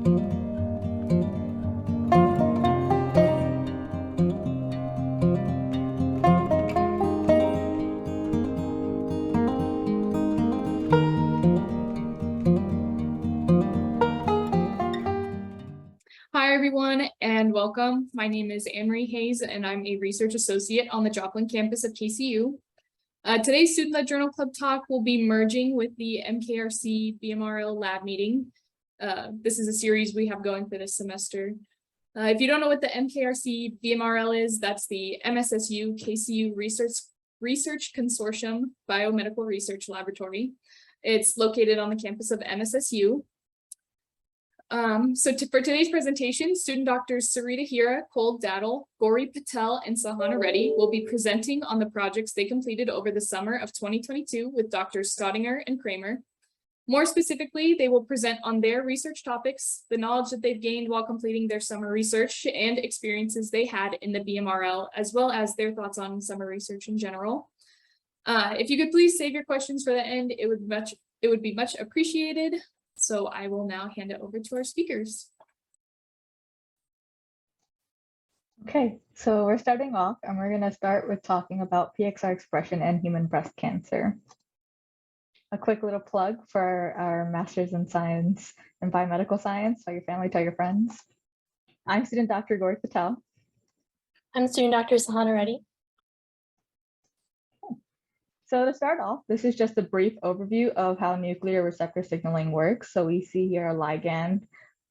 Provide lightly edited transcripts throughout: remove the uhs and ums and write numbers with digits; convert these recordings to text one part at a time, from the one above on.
Hi, everyone, and welcome. My name is Anne-Marie Hayes, and I'm a research associate on the Joplin campus of KCU. Today's Student-Led Journal Club talk will be merging with the MKRC BMRL lab meeting. This is a series we have going for this semester. If you don't know what the MKRC BMRL is, that's the MSSU KCU Research Consortium Biomedical Research Laboratory. It's located on the campus of MSSU. For today's presentation, student doctors Sarita, Hira, Dattel, Gauri, Patel, and Sahana Reddy will be presenting on the projects they completed over the summer of 2022 with Drs. Staudinger and Kramer. More specifically, they will present on their research topics, the knowledge that they've gained while completing their summer research, and experiences they had in the BMRL, as well as their thoughts on summer research in general. If you could please save your questions for the end, it would be much appreciated. So I will now hand it over to our speakers. Okay, so we're starting off and we're going to start with talking about PXR expression in human breast cancer. A quick little plug for our Master's in Science and Biomedical Science. Tell your family, tell your friends. I'm student Dr. Gauri Patel. I'm student Dr. Sahana Reddy. So to start off, this is just a brief overview of how nuclear receptor signaling works. So we see here a ligand,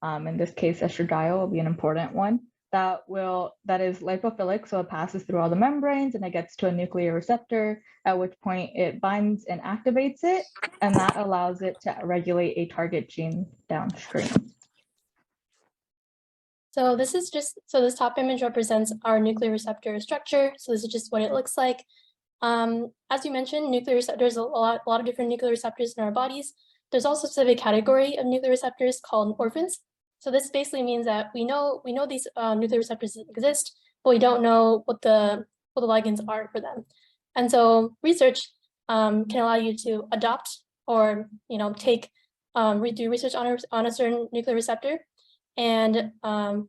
in this case, estradiol will be an important one, that is lipophilic, so it passes through all the membranes and it gets to a nuclear receptor, at which point it binds and activates it, and that allows it to regulate a target gene downstream. So this top image represents our nuclear receptor structure. So this is just what it looks like. As you mentioned, nuclear receptors, a lot of different nuclear receptors in our bodies. There's also a specific category of nuclear receptors called orphans. So this basically means that we know these nuclear receptors exist, but we don't know what the ligands are for them. And so research can allow you to adopt or do research on a certain nuclear receptor and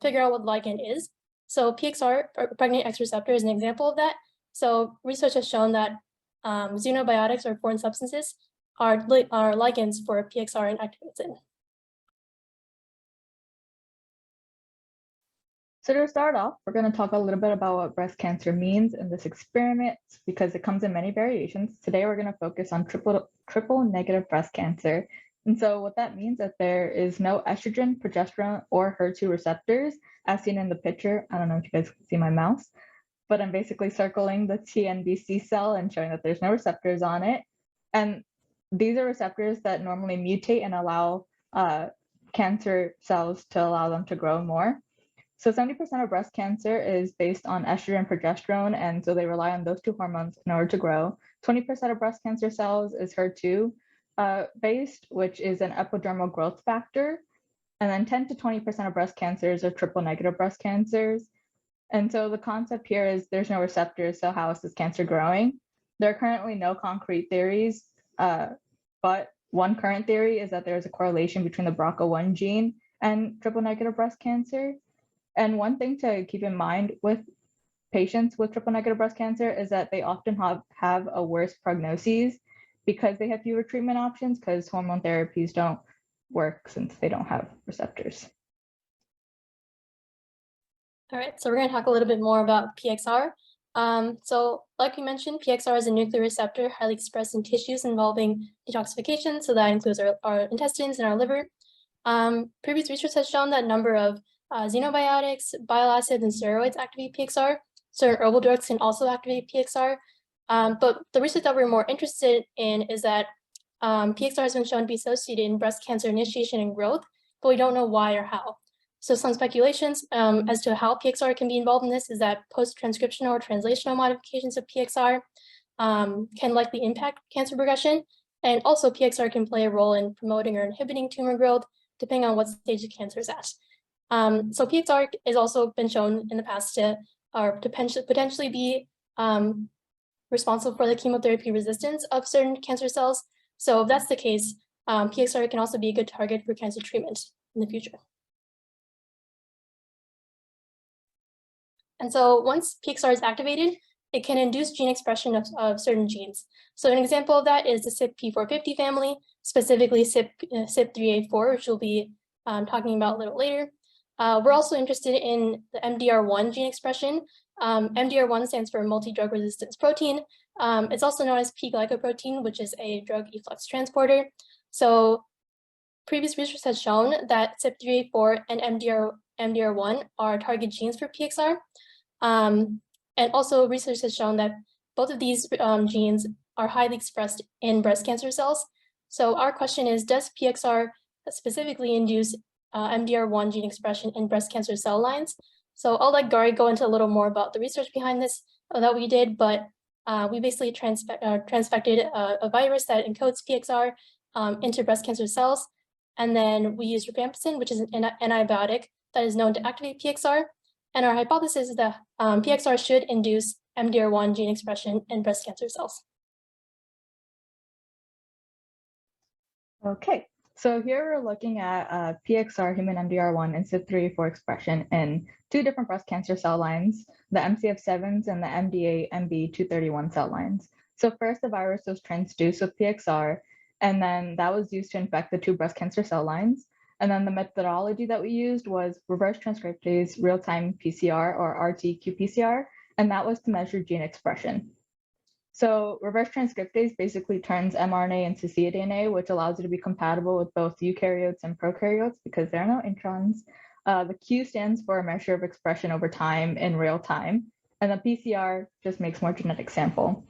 figure out what the ligand is. So PXR, or pregnant X receptor, is an example of that. So research has shown that xenobiotics or foreign substances are ligands for PXR and activates. So to start off, we're going to talk a little bit about what breast cancer means in this experiment because it comes in many variations. Today, we're going to focus on triple negative breast cancer. And so what that means is that there is no estrogen, progesterone, or HER2 receptors as seen in the picture. I don't know if you guys can see my mouse, but I'm basically circling the TNBC cell and showing that there's no receptors on it. And these are receptors that normally mutate and allow cancer cells to allow them to grow more. So 70% of breast cancer is based on estrogen and progesterone, and so they rely on those two hormones in order to grow. 20% of breast cancer cells is HER2 based, which is an epidermal growth factor. And then 10 to 20% of breast cancers are triple negative breast cancers. And so the concept here is there's no receptors, so how is this cancer growing? There are currently no concrete theories, but one current theory is that there is a correlation between the BRCA1 gene and triple negative breast cancer. And one thing to keep in mind with patients with triple negative breast cancer is that they often have a worse prognosis because they have fewer treatment options because hormone therapies don't work since they don't have receptors. All right, so we're going to talk a little bit more about PXR. So like we mentioned, PXR is a nuclear receptor highly expressed in tissues involving detoxification. So that includes our intestines and our liver. Previous research has shown that a number of xenobiotics, bile acids, and steroids activate PXR. Certain herbal drugs can also activate PXR. But the research that we're more interested in is that PXR has been shown to be associated in breast cancer initiation and growth, but we don't know why or how. So some speculations as to how PXR can be involved in this is that post-transcriptional or translational modifications of PXR can likely impact cancer progression. And also PXR can play a role in promoting or inhibiting tumor growth, depending on what stage the cancer is at. So PXR has also been shown in the past to potentially be responsible for the chemotherapy resistance of certain cancer cells. So if that's the case, PXR can also be a good target for cancer treatment in the future. And so once PXR is activated, it can induce gene expression of certain genes. So an example of that is the CYP P450 family, specifically CYP3A4, which we'll be talking about a little later. We're also interested in the MDR1 gene expression. MDR1 stands for multi-drug resistance protein. It's also known as P-glycoprotein, which is a drug efflux transporter. So previous research has shown that CYP3A4 and MDR1 are target genes for PXR. And also research has shown that both of these genes are highly expressed in breast cancer cells. So our question is, does PXR specifically induce MDR1 gene expression in breast cancer cell lines? So I'll let Gauri go into a little more about the research behind this that we did, but we basically transfected a virus that encodes PXR into breast cancer cells. And then we used rifampicin, which is an antibiotic that is known to activate PXR. And our hypothesis is that PXR should induce MDR1 gene expression in breast cancer cells. Okay, so here we're looking at PXR, human MDR1, and CYP3A4 expression in two different breast cancer cell lines, the MCF7s and the MDA-MB231 cell lines. So first, the virus was transduced with PXR, and then that was used to infect the two breast cancer cell lines. And then the methodology that we used was reverse transcriptase real-time PCR, or RT-qPCR, and that was to measure gene expression. So reverse transcriptase basically turns mRNA into cDNA, which allows it to be compatible with both eukaryotes and prokaryotes because there are no introns. The Q stands for a measure of expression over time in real time, and the PCR just makes more genetic sample.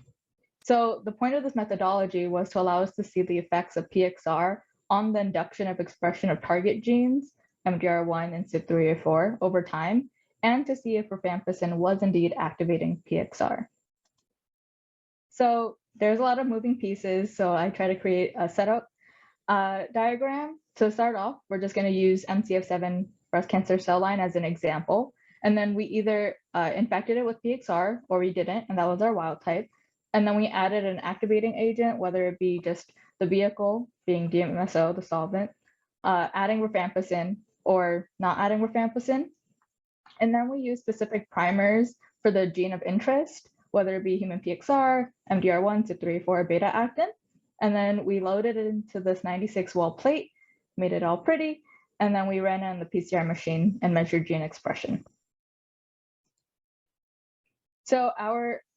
So the point of this methodology was to allow us to see the effects of PXR on the induction of expression of target genes, MDR1 and CYP3A4 over time, and to see if rifampicin was indeed activating PXR. So there's a lot of moving pieces, so I try to create a setup diagram. To start off, we're just going to use MCF7 breast cancer cell line as an example, and then we either infected it with PXR or we didn't, and that was our wild type. And then we added an activating agent, whether it be just the vehicle being DMSO, the solvent, adding rifampicin or not adding rifampicin. And then we use specific primers for the gene of interest, whether it be human PXR, MDR1, CYP3A4, beta actin. And then we loaded it into this 96-well plate, made it all pretty, and then we ran it on the PCR machine and measured gene expression. So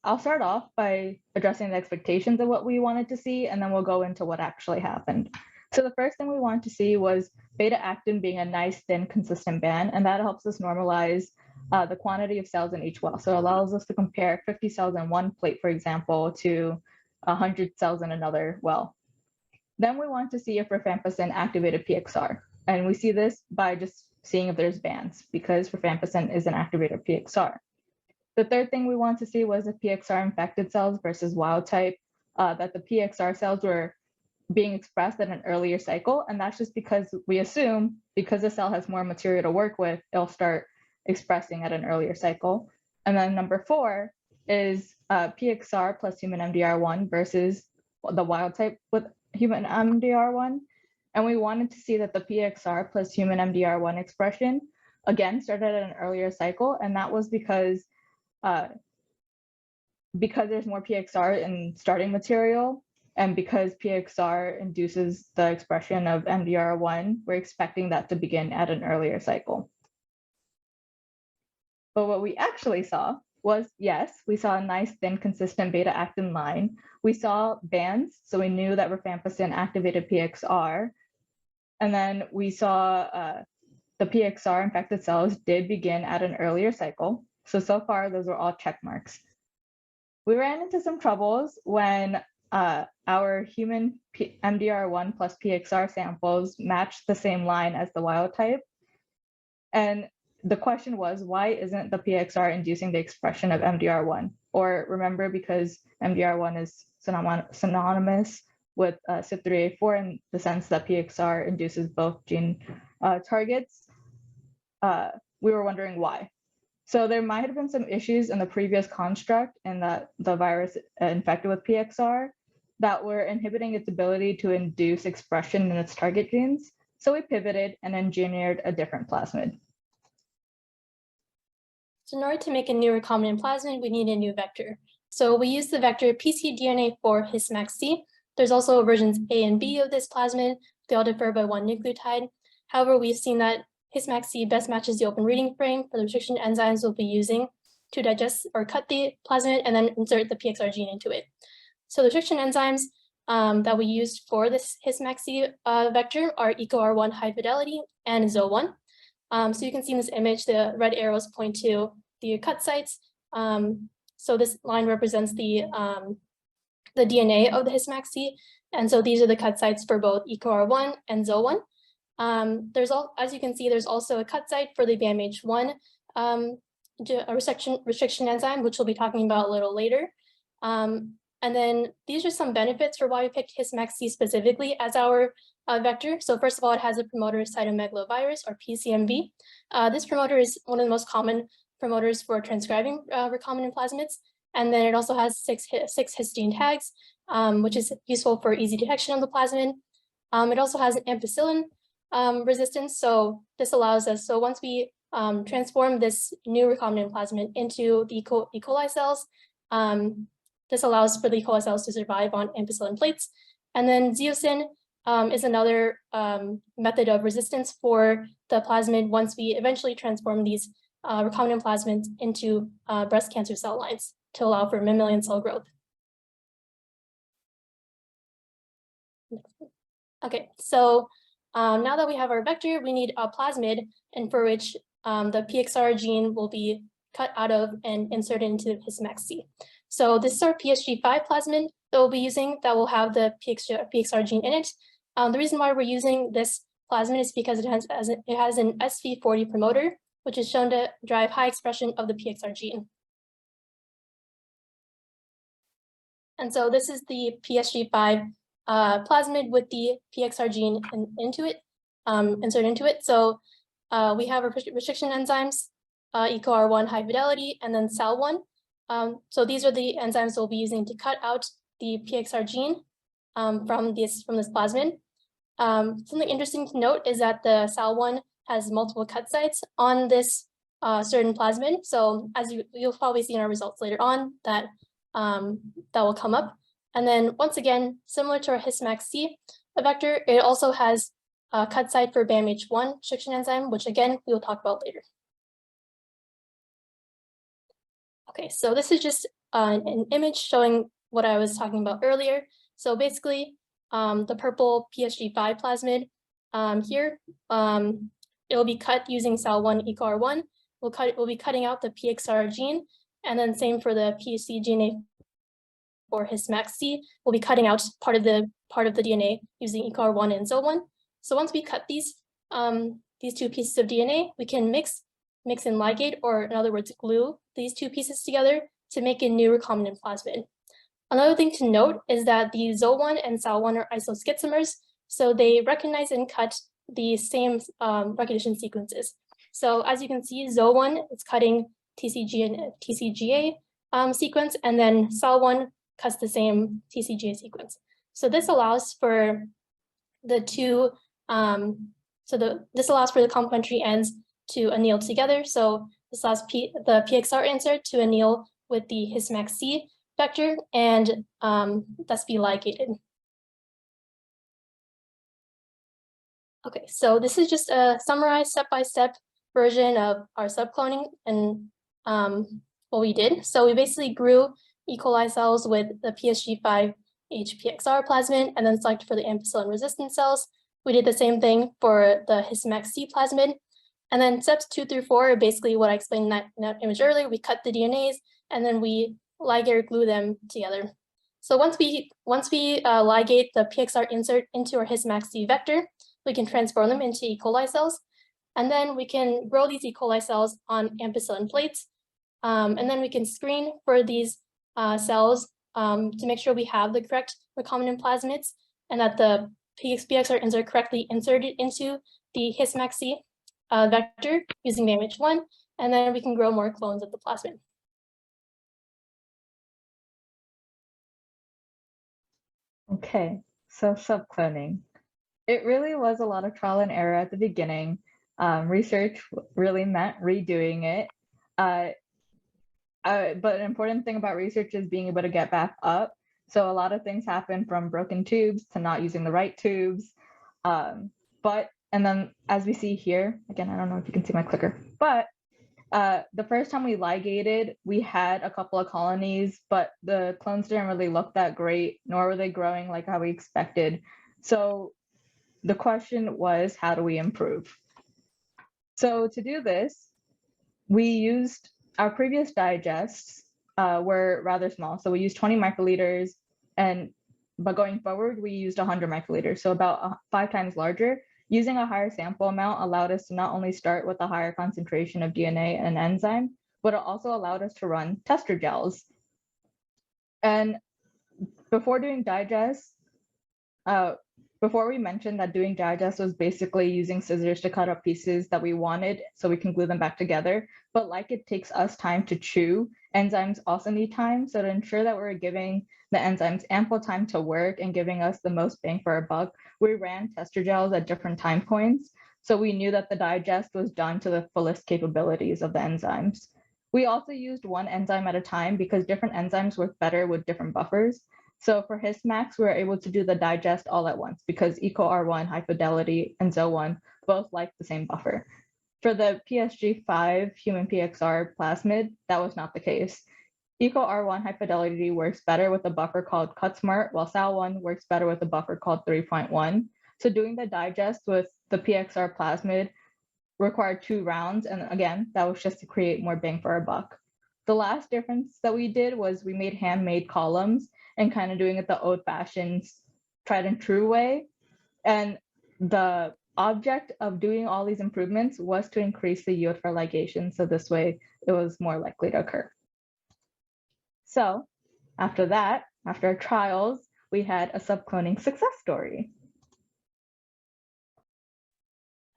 I'll start off by addressing the expectations of what we wanted to see, and then we'll go into what actually happened. So the first thing we wanted to see was beta actin being a nice, thin, consistent band, and that helps us normalize the quantity of cells in each well. So it allows us to compare 50 cells in one plate, for example, to 100 cells in another well. Then we want to see if rifampicin activated PXR, and we see this by just seeing if there's bands, because rifampicin is an activator of PXR. The third thing we want to see was if PXR infected cells versus wild type, that the PXR cells were being expressed at an earlier cycle. And that's just because we assume because the cell has more material to work with, it'll start expressing at an earlier cycle. And then number 4 is PXR plus human MDR1 versus the wild type with human MDR1. And we wanted to see that the PXR plus human MDR1 expression, again, started at an earlier cycle. And that was because there's more PXR in starting material, and because PXR induces the expression of MDR1, we're expecting that to begin at an earlier cycle. But what we actually saw was, yes, we saw a nice, thin, consistent beta actin line. We saw bands, so we knew that rifampicin activated PXR. And then we saw the PXR infected cells did begin at an earlier cycle. So far, those were all check marks. We ran into some troubles when our human MDR1 plus PXR samples matched the same line as the wild type. And the question was, why isn't the PXR inducing the expression of MDR1? Or remember, because MDR1 is synonymous with CYP3A4 in the sense that PXR induces both gene targets, we were wondering why. So there might have been some issues in the previous construct in that the virus infected with PXR that were inhibiting its ability to induce expression in its target genes. So we pivoted and engineered a different plasmid. So in order to make a new recombinant plasmid, we need a new vector. So we use the vector pcDNA for His-Max-C. There's also versions A and B of this plasmid. They all differ by 1 nucleotide. However, we've seen that His-Max-C best matches the open reading frame for the restriction enzymes we'll be using to digest or cut the plasmid and then insert the PXR gene into it. So the restriction enzymes that we used for this His-Max-C vector are EcoR1 high fidelity and ZO1. So you can see in this image, the red arrows point to the cut sites. So this line represents the DNA of the His-Max-C. And so these are the cut sites for both EcoR1 and ZO1. As you can see, there's also a cut site for the BMH1 restriction enzyme, which we'll be talking about a little later. And then these are some benefits for why we picked His-Max-C specifically as our vector. So first of all, it has a promoter cytomegalovirus or PCMV. This promoter is one of the most common promoters for transcribing recombinant plasmids. And then it also has six histidine tags, which is useful for easy detection of the plasmid. It also has an ampicillin resistance. So this allows us, so once we transform this new recombinant plasmid into the E. coli cells, this allows for the E. coli cells to survive on ampicillin plates. And then zeocin is another method of resistance for the plasmid once we eventually transform these recombinant plasmids into breast cancer cell lines to allow for mammalian cell growth. Okay, so now that we have our vector, we need a plasmid, and for which the PXR gene will be cut out of and inserted into His-Max-C. So this is our PSG5 plasmid that we'll be using that will have the PXR gene in it. The reason why we're using this plasmid is because it has an SV40 promoter, which is shown to drive high expression of the PXR gene. And so this is the PSG5 plasmid with the PXR gene inserted into it. So we have our restriction enzymes, EcoR1 high fidelity, and then SAL1. So these are the enzymes we'll be using to cut out the PXR gene from this plasmid. Something interesting to note is that the SAL1 has multiple cut sites on this certain plasmid. So as you'll probably see in our results later on, that will come up. And then once again, similar to our His-Max-C vector, it also has a cut site for BMH1 restriction enzyme, which again, we will talk about later. Okay, so this is just an image showing what I was talking about earlier. So basically, the purple PSG5 plasmid here, it will be cut using SAL1 EcoR1. We'll be cutting out the PXR gene, and then same for the pcDNA for His-Max-C. We'll be cutting out part of the DNA using EcoR1 and ZO1. So once we cut these two pieces of DNA, we can mix and ligate, or in other words, glue these two pieces together to make a new recombinant plasmid. Another thing to note is that the ZO1 and SAL1 are isoschizomers, so they recognize and cut the same recognition sequences. So as you can see, ZO1 is cutting TCG and TCGA sequence, and then SAL1 cuts the same TCGA sequence. So this allows for the two, this allows for the complementary ends to anneal together. So this allows the PXR insert to anneal with the His-Max-C vector and thus be ligated. Okay, so this is just a summarized step-by-step version of our subcloning and what we did. So we basically grew E. coli cells with the PSG5 HPXR plasmid and then selected for the ampicillin resistant cells. We did the same thing for the His-Max-C plasmid. And then steps 2 through 4 are basically what I explained in that image earlier. We cut the DNAs and then we ligate or glue them together. So once we ligate the PXR insert into our His-Max-C vector, we can transform them into E. coli cells. And then we can grow these E. coli cells on ampicillin plates. And then we can screen for these cells to make sure we have the correct recombinant plasmids and that the PXR are correctly inserted into the His-Max-C vector using BMH1, and then we can grow more clones of the plasmid. Okay, so subcloning. It really was a lot of trial and error at the beginning. Research really meant redoing it. but an important thing about research is being able to get back up. So a lot of things happen from broken tubes to not using the right tubes. And then as we see here, again, I don't know if you can see my clicker, but the first time we ligated, we had a couple of colonies, but the clones didn't really look that great, nor were they growing like how we expected. So the question was, how do we improve? So to do this, we used our previous digests were rather small. So we used 20 microliters, but going forward, we used 100 microliters, so about 5 times larger. Using a higher sample amount allowed us to not only start with a higher concentration of DNA and enzyme, but it also allowed us to run tester gels. And before doing digest, before we mentioned that doing digest was basically using scissors to cut up pieces that we wanted so we can glue them back together. But like it takes us time to chew, enzymes also need time. So to ensure that we're giving the enzymes ample time to work and giving us the most bang for our buck, we ran tester gels at different time points. So we knew that the digest was done to the fullest capabilities of the enzymes. We also used one enzyme at a time because different enzymes work better with different buffers. So for Hismax, we were able to do the digest all at once because EcoR1, High Fidelity, and Zo1 both like the same buffer. For the PSG5 human PXR plasmid, that was not the case. EcoR1 High Fidelity works better with a buffer called CutSmart, while Sal1 works better with a buffer called 3.1. So doing the digest with the PXR plasmid required 2 rounds. And again, that was just to create more bang for our buck. The last difference that we did was we made handmade columns and kind of doing it the old-fashioned tried and true way. And the object of doing all these improvements was to increase the yield for ligation. So this way it was more likely to occur. So after that, after our trials, we had a subcloning success story.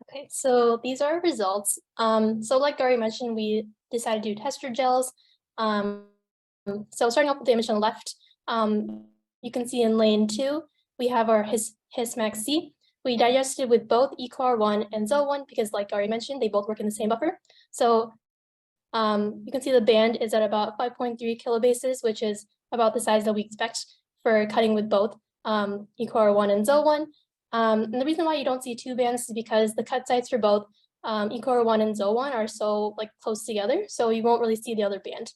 Okay, so these are our results. So like Gauri mentioned, we decided to do tester gels. So starting off with the image on the left, you can see in lane 2, we have our Hismax C. We digested with both EcoR1 and Zo1 because like Gauri mentioned, they both work in the same buffer. So you can see the band is at about 5.3 kilobases, which is about the size that we expect for cutting with both EcoR1 and Zo1. And the reason why you don't see 2 bands is because the cut sites for both EcoR1 and Zo1 are so like close together, so you won't really see the other band.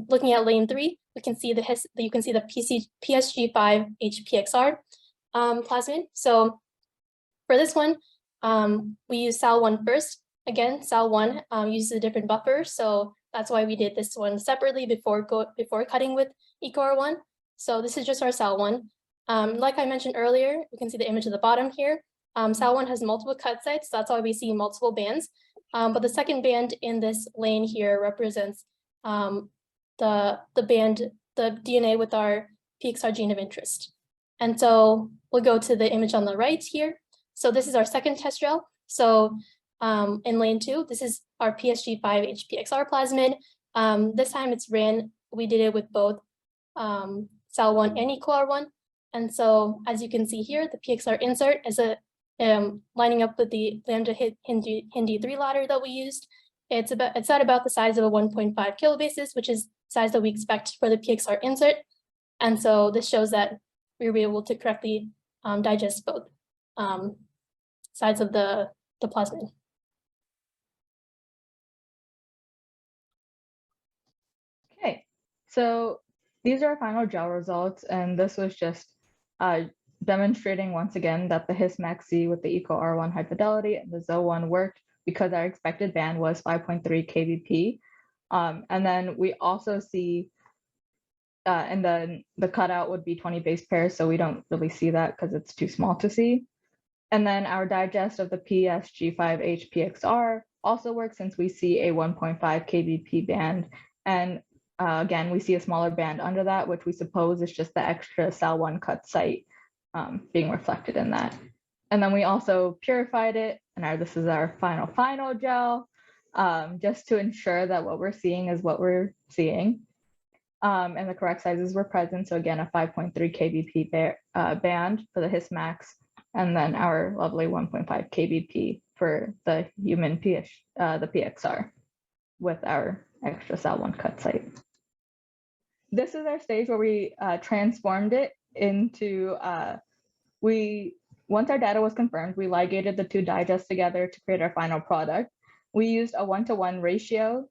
Looking at lane 3, we can see you can see the PSG5 HPXR plasmid. So for this one, we use Sal1 first. Again, Sal1 uses a different buffer, so that's why we did this one separately before cutting with EcoR1. So this is just our Sal1. Like I mentioned earlier, you can see the image at the bottom here. Sal1 has multiple cut sites, so that's why we see multiple bands. But the second band in this lane here represents the DNA with our PXR gene of interest. And so we'll go to the image on the right here. So this is our second test gel. So in lane 2, this is our PSG5 HPXR plasmid. This time it's ran, we did it with both Sal1 and EcoR1. And so as you can see here, the PXR insert is lining up with the lambda Hindi 3 ladder that we used. It's at about the size of a 1.5 kilobases, which is the size that we expect for the PXR insert. And so this shows that we were able to correctly digest both sides of the plasmid. Okay, so these are our final gel results, and this was just demonstrating once again that the Hismax C with the EcoR1 High Fidelity and the Zo1 worked because our expected band was 5.3 kbp. And then we also see, and then the cutout would be 20 base pairs, so we don't really see that because it's too small to see. And then our digest of the PSG5 HPXR also works since we see a 1.5 kbp band. And again, we see a smaller band under that, which we suppose is just the extra Sal1 cut site being reflected in that. And then we also purified it, and this is our final gel, just to ensure that what we're seeing is what we're seeing. And the correct sizes were present. So again, a 5.3 kbp band for the Hismax, and then our lovely 1.5 kbp for the human the PXR with our extra Sal1 cut site. This is our stage where we transformed it into, once our data was confirmed, we ligated the two digests together to create our final product. We used a 1-to-1 ratio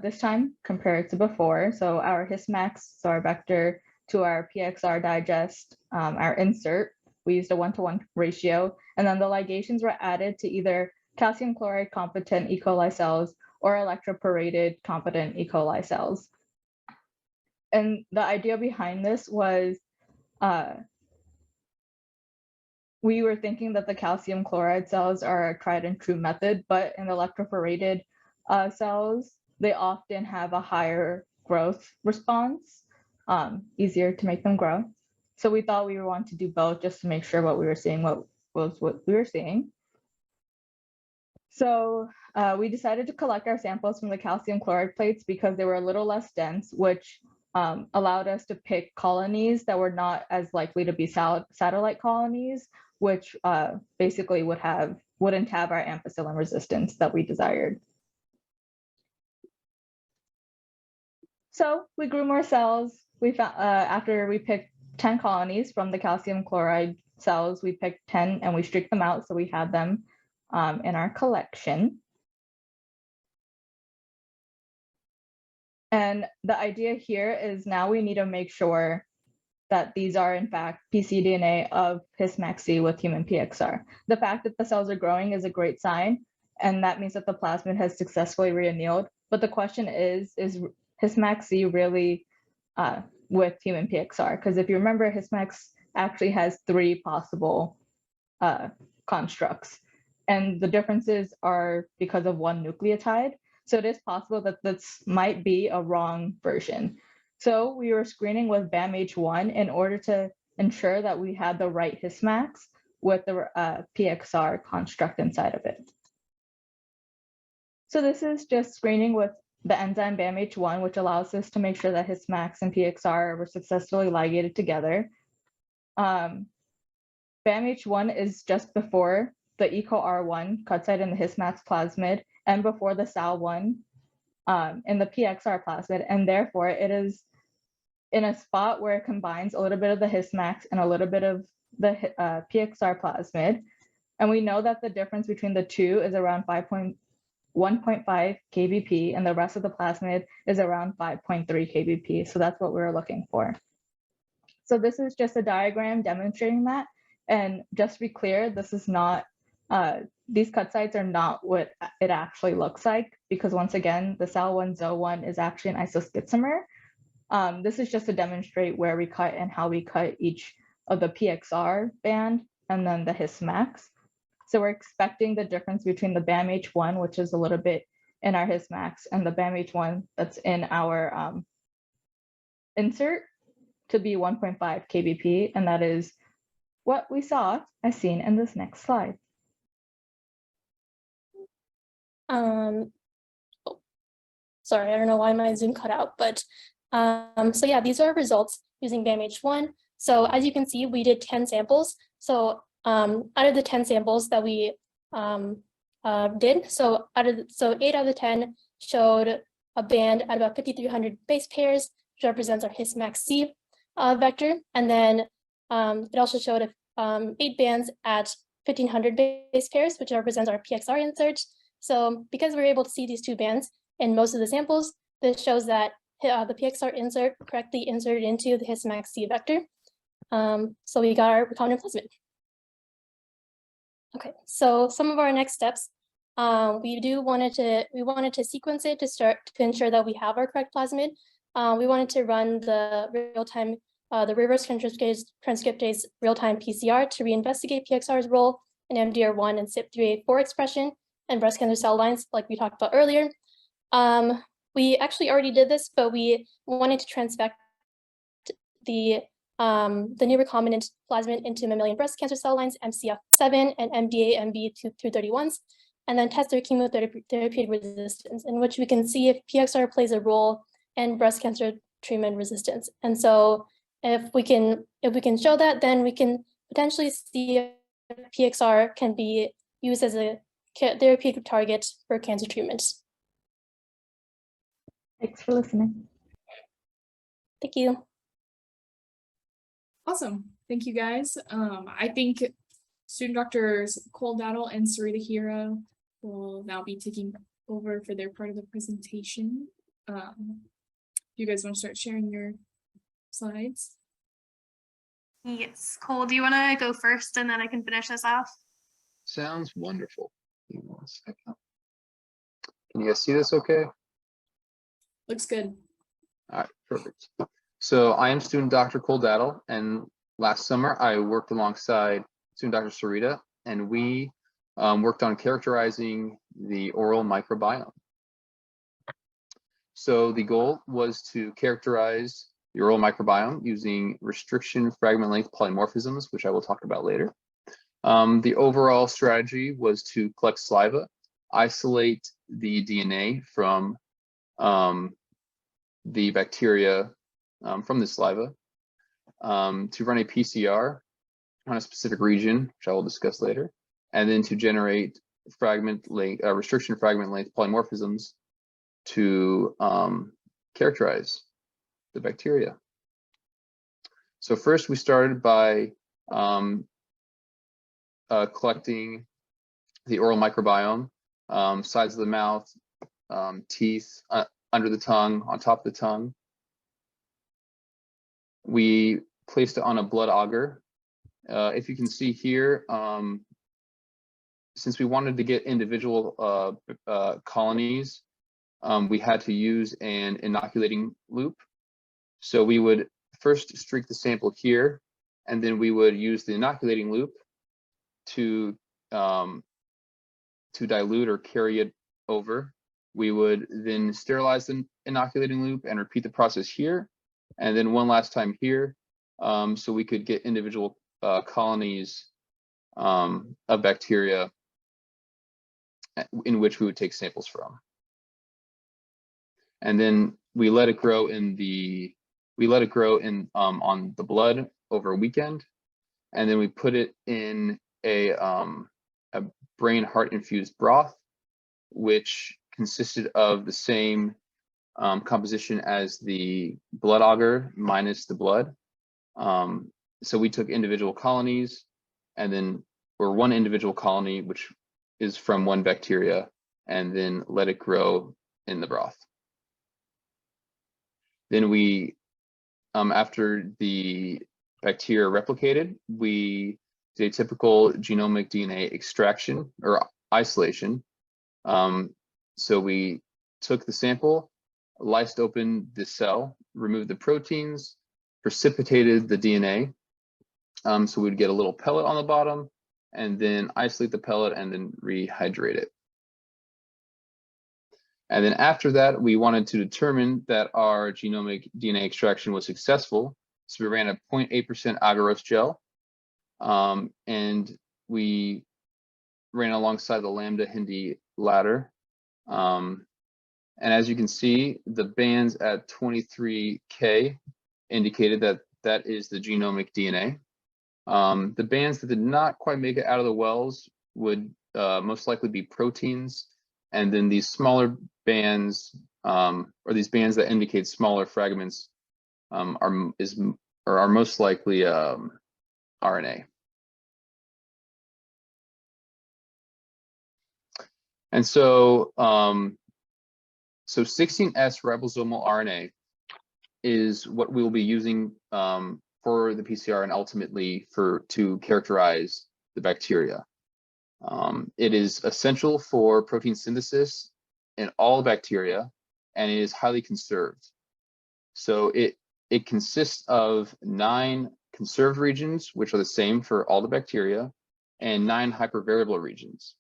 this time compared to before. So our Hismax, so our vector, to our PXR digest, our insert, we used a 1-to-1 ratio. And then the ligations were added to either calcium chloride competent E. coli cells or electroporated competent E. coli cells. And the idea behind this was we were thinking that the calcium chloride cells are a tried and true method, but in the electrophorated cells, they often have a higher growth response, easier to make them grow. So we thought we would want to do both just to make sure what we were seeing what we were seeing. So we decided to collect our samples from the calcium chloride plates because they were a little less dense, which allowed us to pick colonies that were not as likely to be satellite colonies, which basically wouldn't have our ampicillin resistance that we desired. So we grew more cells. We found after we picked 10 colonies from the calcium chloride cells, we picked 10 and we streaked them out, so we had them in our collection. And the idea here is now we need to make sure that these are in fact pcDNA of Hismax-C with human PXR. The fact that the cells are growing is a great sign, and that means that the plasmid has successfully reannealed. But the question is Hismax-C really with human PXR? Because if you remember, Hismax actually has 3 possible constructs, and the differences are because of 1 nucleotide. So it is possible that this might be a wrong version. So we were screening with BAMH1 in order to ensure that we had the right Hismax with the PXR construct inside of it. So this is just screening with the enzyme BAMH1, which allows us to make sure that Hismax and PXR were successfully ligated together. BAMH1 is just before the EcoR1 cut site in the Hismax plasmid and before the Sal1 in the PXR plasmid, and therefore it is in a spot where it combines a little bit of the Hismax and a little bit of the PXR plasmid. And we know that the difference between the two is around 1.5 kbp, and the rest of the plasmid is around 5.3 kbp. So that's what we were looking for. So this is just a diagram demonstrating that. And just to be clear, this is not, these cut sites are not what it actually looks like, because once again, the Sal1 ZO1 is actually an isoschizmer. This is just to demonstrate where we cut and how we cut each of the PXR band and then the Hismax. So we're expecting the difference between the BAMH1, which is a little bit in our Hismax, and the BAMH1 that's in our insert to be 1.5 kbp, and that is what we saw as seen in this next slide. Sorry, I don't know why my Zoom cut out, but so yeah, these are results using BAMH1. So as you can see, we did 10 samples. So out of the 10 samples that we did, so 8 out of the 10 showed a band at about 5,300 base pairs, which represents our Hismax-C vector. And then it also showed 8 bands at 1,500 base pairs, which represents our PXR insert. So because we were able to see these 2 bands in most of the samples, this shows that the PXR insert correctly inserted into the Hismax-C vector. So we got our recombinant plasmid. Okay, so some of our next steps, we wanted to sequence it to ensure that we have our correct plasmid. We wanted to run the real-time, the reverse transcriptase real-time PCR to reinvestigate PXR's role in MDR1 and CYP3A4 expression and breast cancer cell lines, like we talked about earlier. We actually already did this, but we wanted to transfect the new recombinant plasmid into mammalian breast cancer cell lines, MCF7 and MDA-MB231s, and then test their chemotherapeutic resistance, in which we can see if PXR plays a role in breast cancer treatment resistance. And so if we can show that, then we can potentially see if PXR can be used as a therapeutic target for cancer treatments. Thanks for listening. Thank you. Awesome. Thank you guys. I think student doctors Cole Dattel and Sarita Hira will now be taking over for their part of the presentation. You guys want to start sharing your slides? Yes, Cole, do you want to go first and then I can finish this off? Sounds wonderful. Give me 1 second. Can you guys see this okay? Looks good. All right, perfect. So I am student Dr. Cole Dattel, and last summer I worked alongside student Dr. Sarita, and we worked on characterizing the oral microbiome. So the goal was to characterize the oral microbiome using restriction fragment length polymorphisms, which I will talk about later. The overall strategy was to collect saliva, isolate the DNA from the bacteria from the saliva, to run a PCR on a specific region, which I will discuss later, and then to generate fragment length, restriction fragment length polymorphisms to characterize the bacteria. So first we started by collecting the oral microbiome, sides of the mouth, teeth, under the tongue, on top of the tongue. We placed it on a blood auger. If you can see here, since we wanted to get individual colonies, we had to use an inoculating loop. So we would first streak the sample here, and then we would use the inoculating loop to dilute or carry it over. We would then sterilize the inoculating loop and repeat the process here, and then one last time here, so we could get individual colonies of bacteria in which we would take samples from. And then we let it grow on the blood over a weekend, and then we put it in a brain heart infused broth, which consisted of the same composition as the blood auger minus the blood. So we took individual colonies, and then, or one individual colony, which is from one bacteria, and then let it grow in the broth. Then we, after the bacteria replicated, we did a typical genomic DNA extraction or isolation. So we took the sample, lysed open the cell, removed the proteins, precipitated the DNA. So we'd get a little pellet on the bottom, and then isolate the pellet and then rehydrate it. And then after that, we wanted to determine that our genomic DNA extraction was successful. So we ran a 0.8% agarose gel, and we ran alongside the Lambda Hindi ladder. And as you can see, the bands at 23K indicated that that is the genomic DNA. The bands that did not quite make it out of the wells would most likely be proteins. And then these smaller bands, or these bands that indicate smaller fragments, are most likely RNA. And so, 16S ribosomal RNA is what we will be using for the PCR and ultimately to characterize the bacteria. It is essential for protein synthesis in all bacteria, and it is highly conserved. So it consists of 9 conserved regions, which are the same for all the bacteria, and 9 hypervariable regions.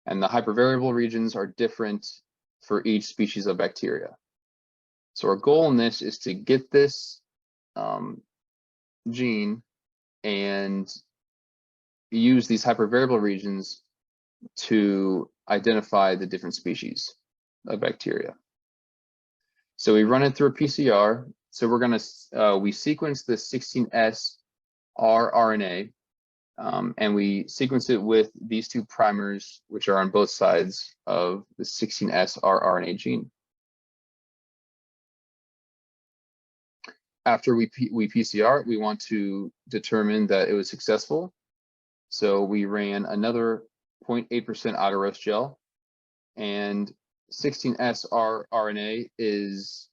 And the hypervariable regions are different for each species of bacteria. So our goal in this is to get this gene and use these hypervariable regions to identify the different species of bacteria. So we run it through a PCR. So we're gonna, we sequence the 16S rRNA, and we sequence it with these 2 primers, which are on both sides of the 16S rRNA gene. after we PCR, we want to determine that it was successful. So we ran another 0.8% agarose gel, and 16S rRNA is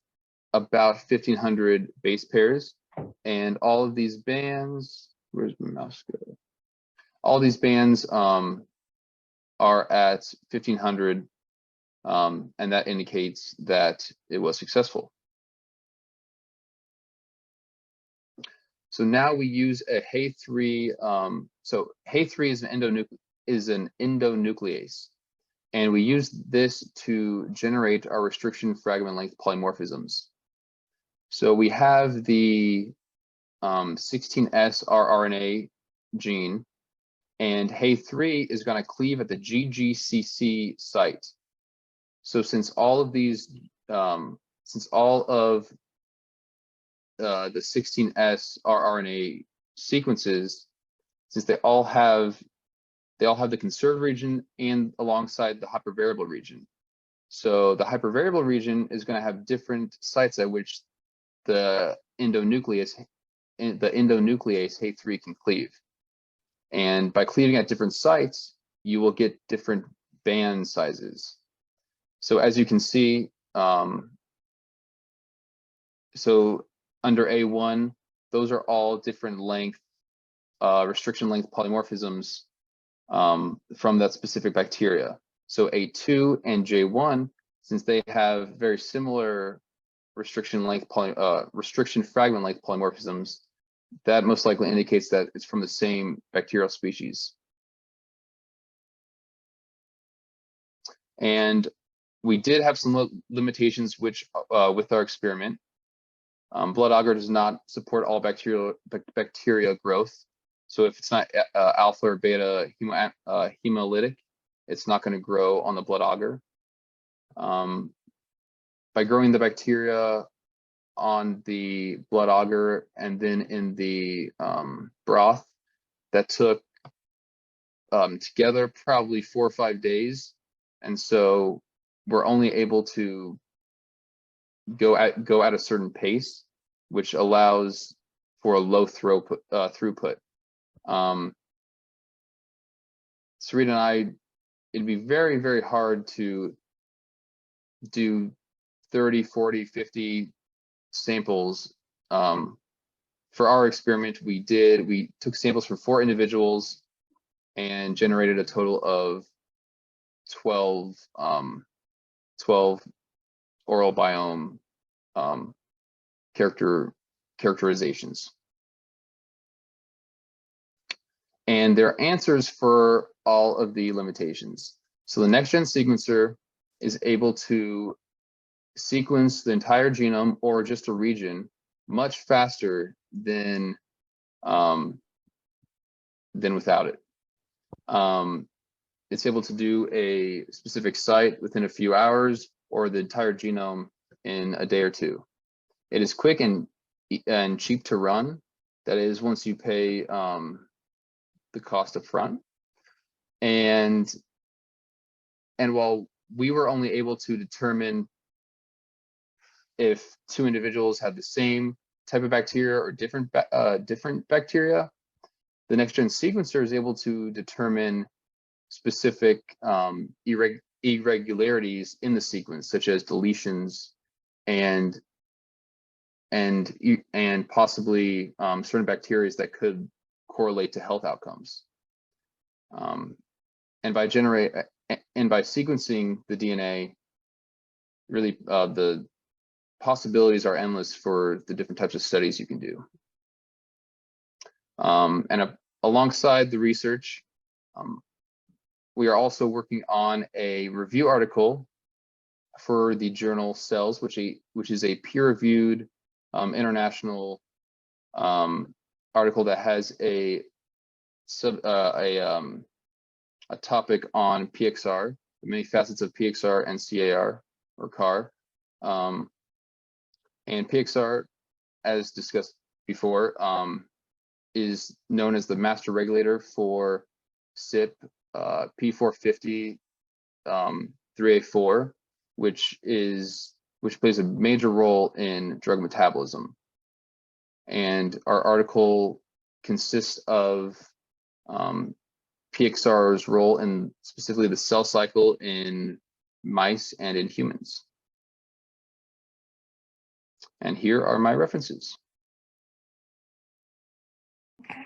about 1,500 base pairs, and all of these bands, where's my mouse go? All these bands are at 1,500, and that indicates that it was successful. So now we use a He3. So He3 is an endonuclease, and we use this to generate our restriction fragment length polymorphisms. So we have the 16S rRNA gene, and He3 is going to cleave at the GGCC site. So since all of these, since all of the 16S rRNA sequences, since they all have the conserved region and alongside the hypervariable region. So the hypervariable region is going to have different sites at which the endonuclease He3 can cleave. And by cleaving at different sites, you will get different band sizes. So as you can see, so under A1, those are all different length, restriction length polymorphisms from that specific bacteria. So A2 and J1, since they have very similar restriction fragment length polymorphisms, that most likely indicates that it's from the same bacterial species. And we did have some limitations with our experiment. Blood agar does not support all bacteria growth. So if it's not alpha or beta hemolytic, it's not going to grow on the blood agar. By growing the bacteria on the blood agar and then in the broth, that took together probably 4 or 5 days. And so we're only able to go at a certain pace, which allows for a low throughput. Sarita and I, it'd be very, very hard to do 30, 40, 50 samples. For our experiment, we took samples from 4 individuals and generated a total of 12 oral biome characterizations. And there are answers for all of the limitations. So the next-gen sequencer is able to sequence the entire genome or just a region much faster than without it. It's able to do a specific site within a few hours or the entire genome in a day or 2. It is quick and cheap to run. That is, once you pay the cost up front. And while we were only able to determine if 2 individuals had the same type of bacteria or different bacteria, the next-gen sequencer is able to determine specific irregularities in the sequence, such as deletions and possibly certain bacteria that could correlate to health outcomes. And by sequencing the DNA, really the possibilities are endless for the different types of studies you can do. Alongside the research, we are also working on a review article for the journal Cells, which is a peer-reviewed international article that has a topic on PXR, the many facets of PXR and CAR or CAR. And PXR, as discussed before, is known as the master regulator for CYP P450 3A4, which plays a major role in drug metabolism. And our article consists of PXR's role in specifically the cell cycle in mice and in humans. And here are my references. Okay.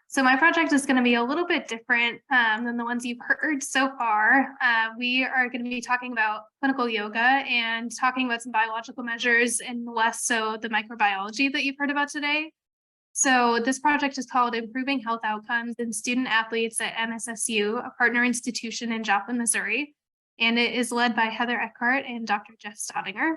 So my project is going to be a little bit different than the ones you've heard so far. We are going to be talking about clinical yoga and talking about some biological measures and less so the microbiology that you've heard about today. So this project is called Improving Health Outcomes in Student Athletes at MSSU, a partner institution in Joplin, Missouri. And it is led by Heather Eckhart and Dr. Jeff Staudinger.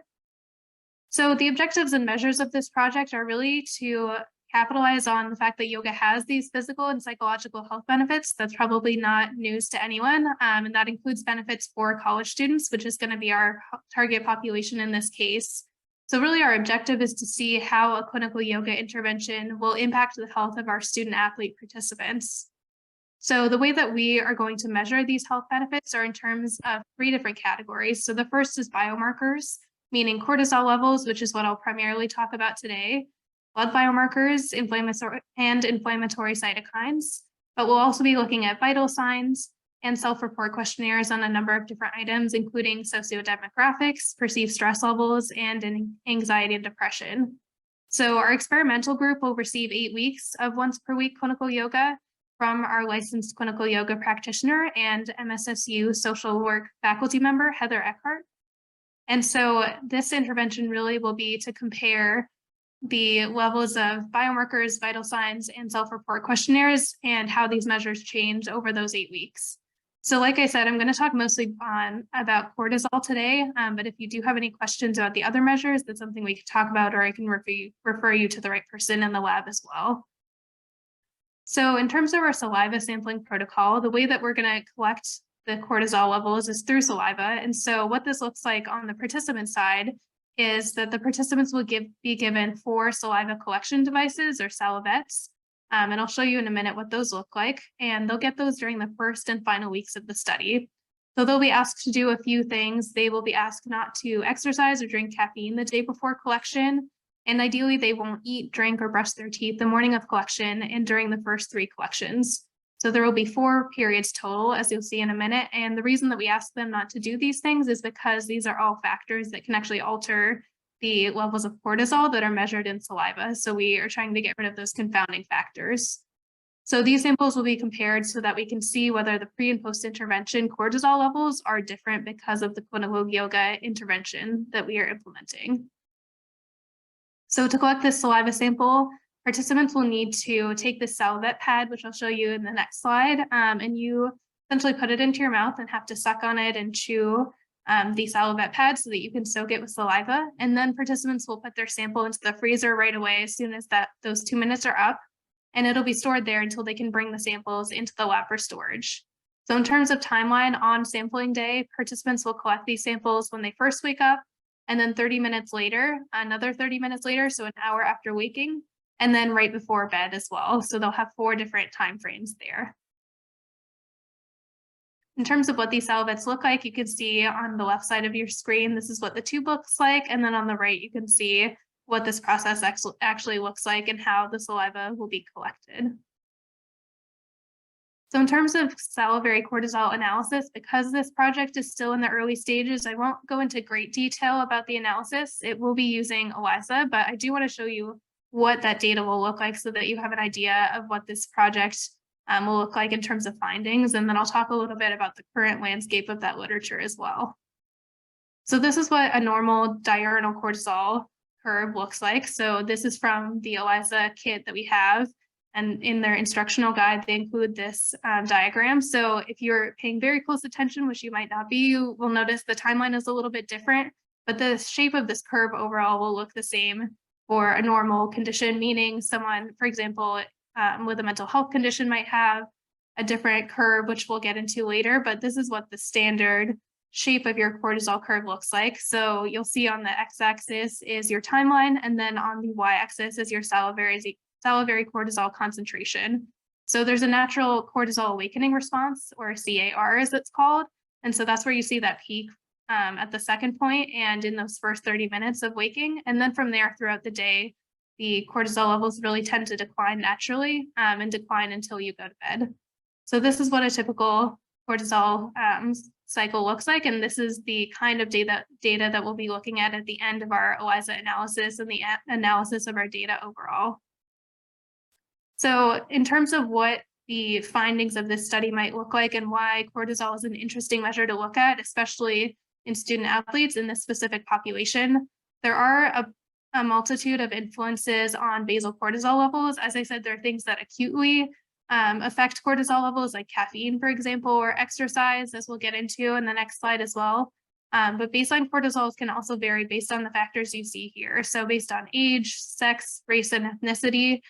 So the objectives and measures of this project are really to capitalize on the fact that yoga has these physical and psychological health benefits. That's probably not news to anyone. And that includes benefits for college students, which is going to be our target population in this case. So really our objective is to see how a clinical yoga intervention will impact the health of our student athlete participants. So the way that we are going to measure these health benefits are in terms of 3 different categories. So the first is biomarkers, meaning cortisol levels, which is what I'll primarily talk about today, blood biomarkers, inflammatory cytokines, but we'll also be looking at vital signs and self-report questionnaires on a number of different items, including sociodemographics, perceived stress levels, and anxiety and depression. So our experimental group will receive 8 weeks of once per week clinical yoga from our licensed clinical yoga practitioner and MSSU social work faculty member, Heather Eckhart. And so this intervention really will be to compare the levels of biomarkers, vital signs, and self-report questionnaires and how these measures change over those 8 weeks. So like I said, I'm going to talk mostly about cortisol today, but if you do have any questions about the other measures, that's something we could talk about, or I can refer you to the right person in the lab as well. So in terms of our saliva sampling protocol, the way that we're going to collect the cortisol levels is through saliva. And so what this looks like on the participant side is that the participants will be given 4 saliva collection devices or salivettes. And I'll show you in a minute what those look like. And they'll get those during the first and final weeks of the study. So they'll be asked to do a few things. They will be asked not to exercise or drink caffeine the day before collection. And ideally, they won't eat, drink, or brush their teeth the morning of collection and during the first 3 collections. So there will be 4 periods total, as you'll see in a minute. And the reason that we ask them not to do these things is because these are all factors that can actually alter the levels of cortisol that are measured in saliva. So we are trying to get rid of those confounding factors. So these samples will be compared so that we can see whether the pre and post intervention cortisol levels are different because of the clinical yoga intervention that we are implementing. So to collect this saliva sample, participants will need to take the salivette pad, which I'll show you in the next slide, and you essentially put it into your mouth and have to suck on it and chew the salivette pad so that you can soak it with saliva. And then participants will put their sample into the freezer right away as soon as those 2 minutes are up, and it'll be stored there until they can bring the samples into the lab for storage. So in terms of timeline on sampling day, participants will collect these samples when they first wake up, and then 30 minutes later, another 30 minutes later, so an hour after waking, and then right before bed as well. So they'll have 4 different time frames there. In terms of what these salivettes look like, you can see on the left side of your screen, this is what the tube looks like. And then on the right, you can see what this process actually looks like and how the saliva will be collected. So in terms of salivary cortisol analysis, because this project is still in the early stages, I won't go into great detail about the analysis. It will be using ELISA, but I do want to show you what that data will look like so that you have an idea of what this project will look like in terms of findings. And then I'll talk a little bit about the current landscape of that literature as well. So this is what a normal diurnal cortisol curve looks like. So this is from the ELISA kit that we have. And in their instructional guide, they include this diagram. So if you're paying very close attention, which you might not be, you will notice the timeline is a little bit different, but the shape of this curve overall will look the same for a normal condition, meaning someone, for example, with a mental health condition might have a different curve, which we'll get into later, but this is what the standard shape of your cortisol curve looks like. So you'll see on the x-axis is your timeline, and then on the y-axis is your salivary cortisol concentration. So there's a natural cortisol awakening response, or CAR as it's called. And so that's where you see that peak at the second point and in those first 30 minutes of waking. And then from there throughout the day, the cortisol levels really tend to decline naturally and decline until you go to bed. So this is what a typical cortisol cycle looks like. And this is the kind of data that we'll be looking at the end of our ELISA analysis and the analysis of our data overall. So in terms of what the findings of this study might look like and why cortisol is an interesting measure to look at, especially in student athletes in this specific population, there are a multitude of influences on basal cortisol levels. As I said, there are things that acutely affect cortisol levels, like caffeine, for example, or exercise, as we'll get into in the next slide as well. But baseline cortisols can also vary based on the factors you see here. So based on age, sex, race, and ethnicity,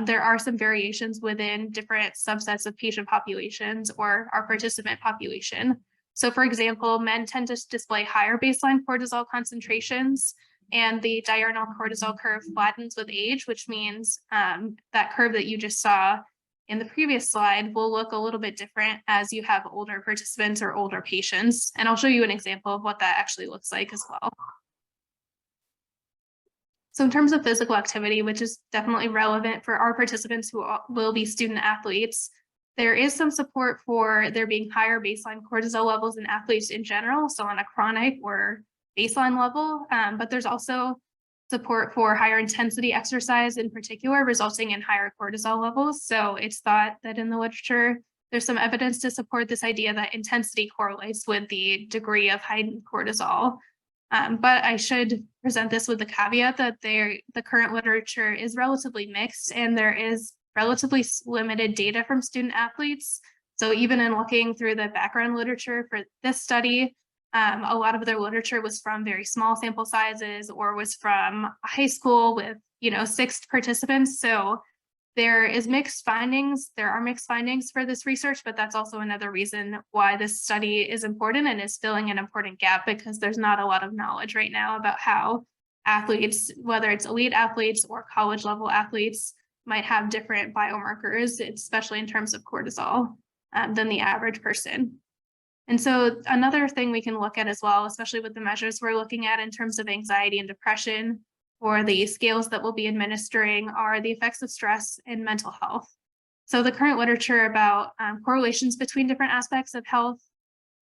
there are some variations within different subsets of patient populations or our participant population. So for example, men tend to display higher baseline cortisol concentrations, and the diurnal cortisol curve flattens with age, which means that curve that you just saw in the previous slide will look a little bit different as you have older participants or older patients. And I'll show you an example of what that actually looks like as well. So in terms of physical activity, which is definitely relevant for our participants who will be student athletes, there is some support for there being higher baseline cortisol levels in athletes in general, so on a chronic or baseline level, but there's also support for higher intensity exercise in particular, resulting in higher cortisol levels. So it's thought that in the literature, there's some evidence to support this idea that intensity correlates with the degree of heightened cortisol. But I should present this with the caveat that the current literature is relatively mixed, and there is relatively limited data from student athletes. So even in looking through the background literature for this study, a lot of their literature was from very small sample sizes or was from a high school with, 6 participants. So there is mixed findings. There are mixed findings for this research, but that's also another reason why this study is important and is filling an important gap, because there's not a lot of knowledge right now about how athletes, whether it's elite athletes or college level athletes, might have different biomarkers, especially in terms of cortisol, than the average person. And so another thing we can look at as well, especially with the measures we're looking at in terms of anxiety and depression, or the scales that we'll be administering, are the effects of stress and mental health. So the current literature about correlations between different aspects of health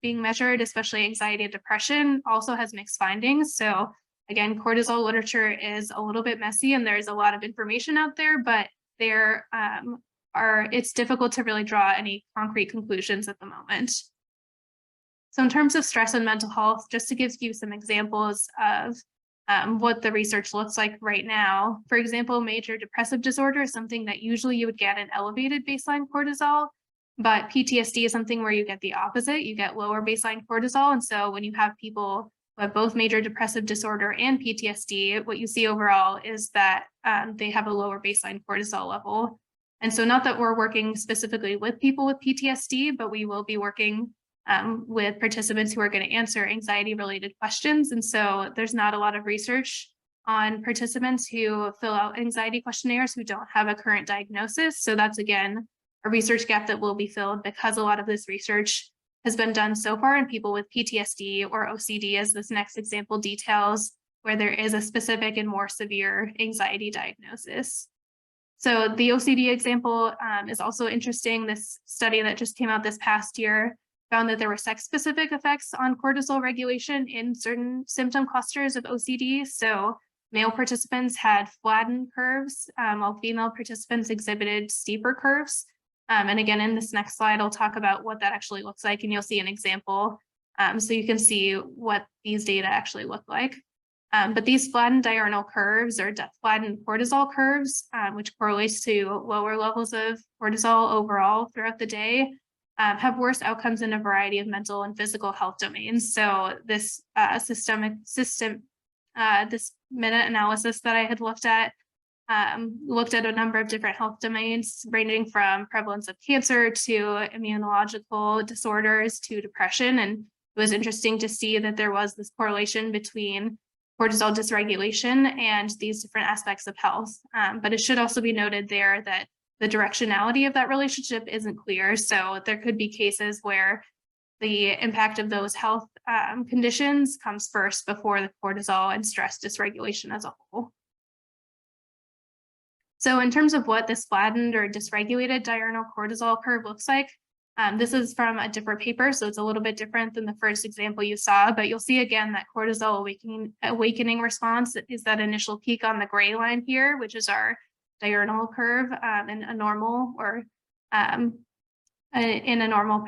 being measured, especially anxiety and depression, also has mixed findings. So again, cortisol literature is a little bit messy and there's a lot of information out there, but it's difficult to really draw any concrete conclusions at the moment. So in terms of stress and mental health, just to give you some examples of what the research looks like right now, for example, major depressive disorder is something that usually you would get an elevated baseline cortisol, but PTSD is something where you get the opposite, you get lower baseline cortisol. And so when you have people who have both major depressive disorder and PTSD, what you see overall is that they have a lower baseline cortisol level. And so not that we're working specifically with people with PTSD, but we will be working with participants who are going to answer anxiety-related questions. And so there's not a lot of research on participants who fill out anxiety questionnaires who don't have a current diagnosis. So that's, again, a research gap that will be filled because a lot of this research has been done so far in people with PTSD or OCD, as this next example details, where there is a specific and more severe anxiety diagnosis. So the OCD example is also interesting. This study that just came out this past year found that there were sex-specific effects on cortisol regulation in certain symptom clusters of OCD. So male participants had flattened curves, while female participants exhibited steeper curves. And again, in this next slide, I'll talk about what that actually looks like, and you'll see an example so you can see what these data actually look like. But these flattened diurnal curves or flattened cortisol curves, which correlates to lower levels of cortisol overall throughout the day, have worse outcomes in a variety of mental and physical health domains. So this this meta-analysis that I had looked at a number of different health domains, ranging from prevalence of cancer to immunological disorders to depression. And it was interesting to see that there was this correlation between cortisol dysregulation and these different aspects of health. But it should also be noted there that the directionality of that relationship isn't clear. So there could be cases where the impact of those health conditions comes first before the cortisol and stress dysregulation as a whole. So in terms of what this flattened or dysregulated diurnal cortisol curve looks like, this is from a different paper, so it's a little bit different than the first example you saw, but you'll see again that cortisol awakening response is that initial peak on the gray line here, which is our diurnal curve in a normal or in a normal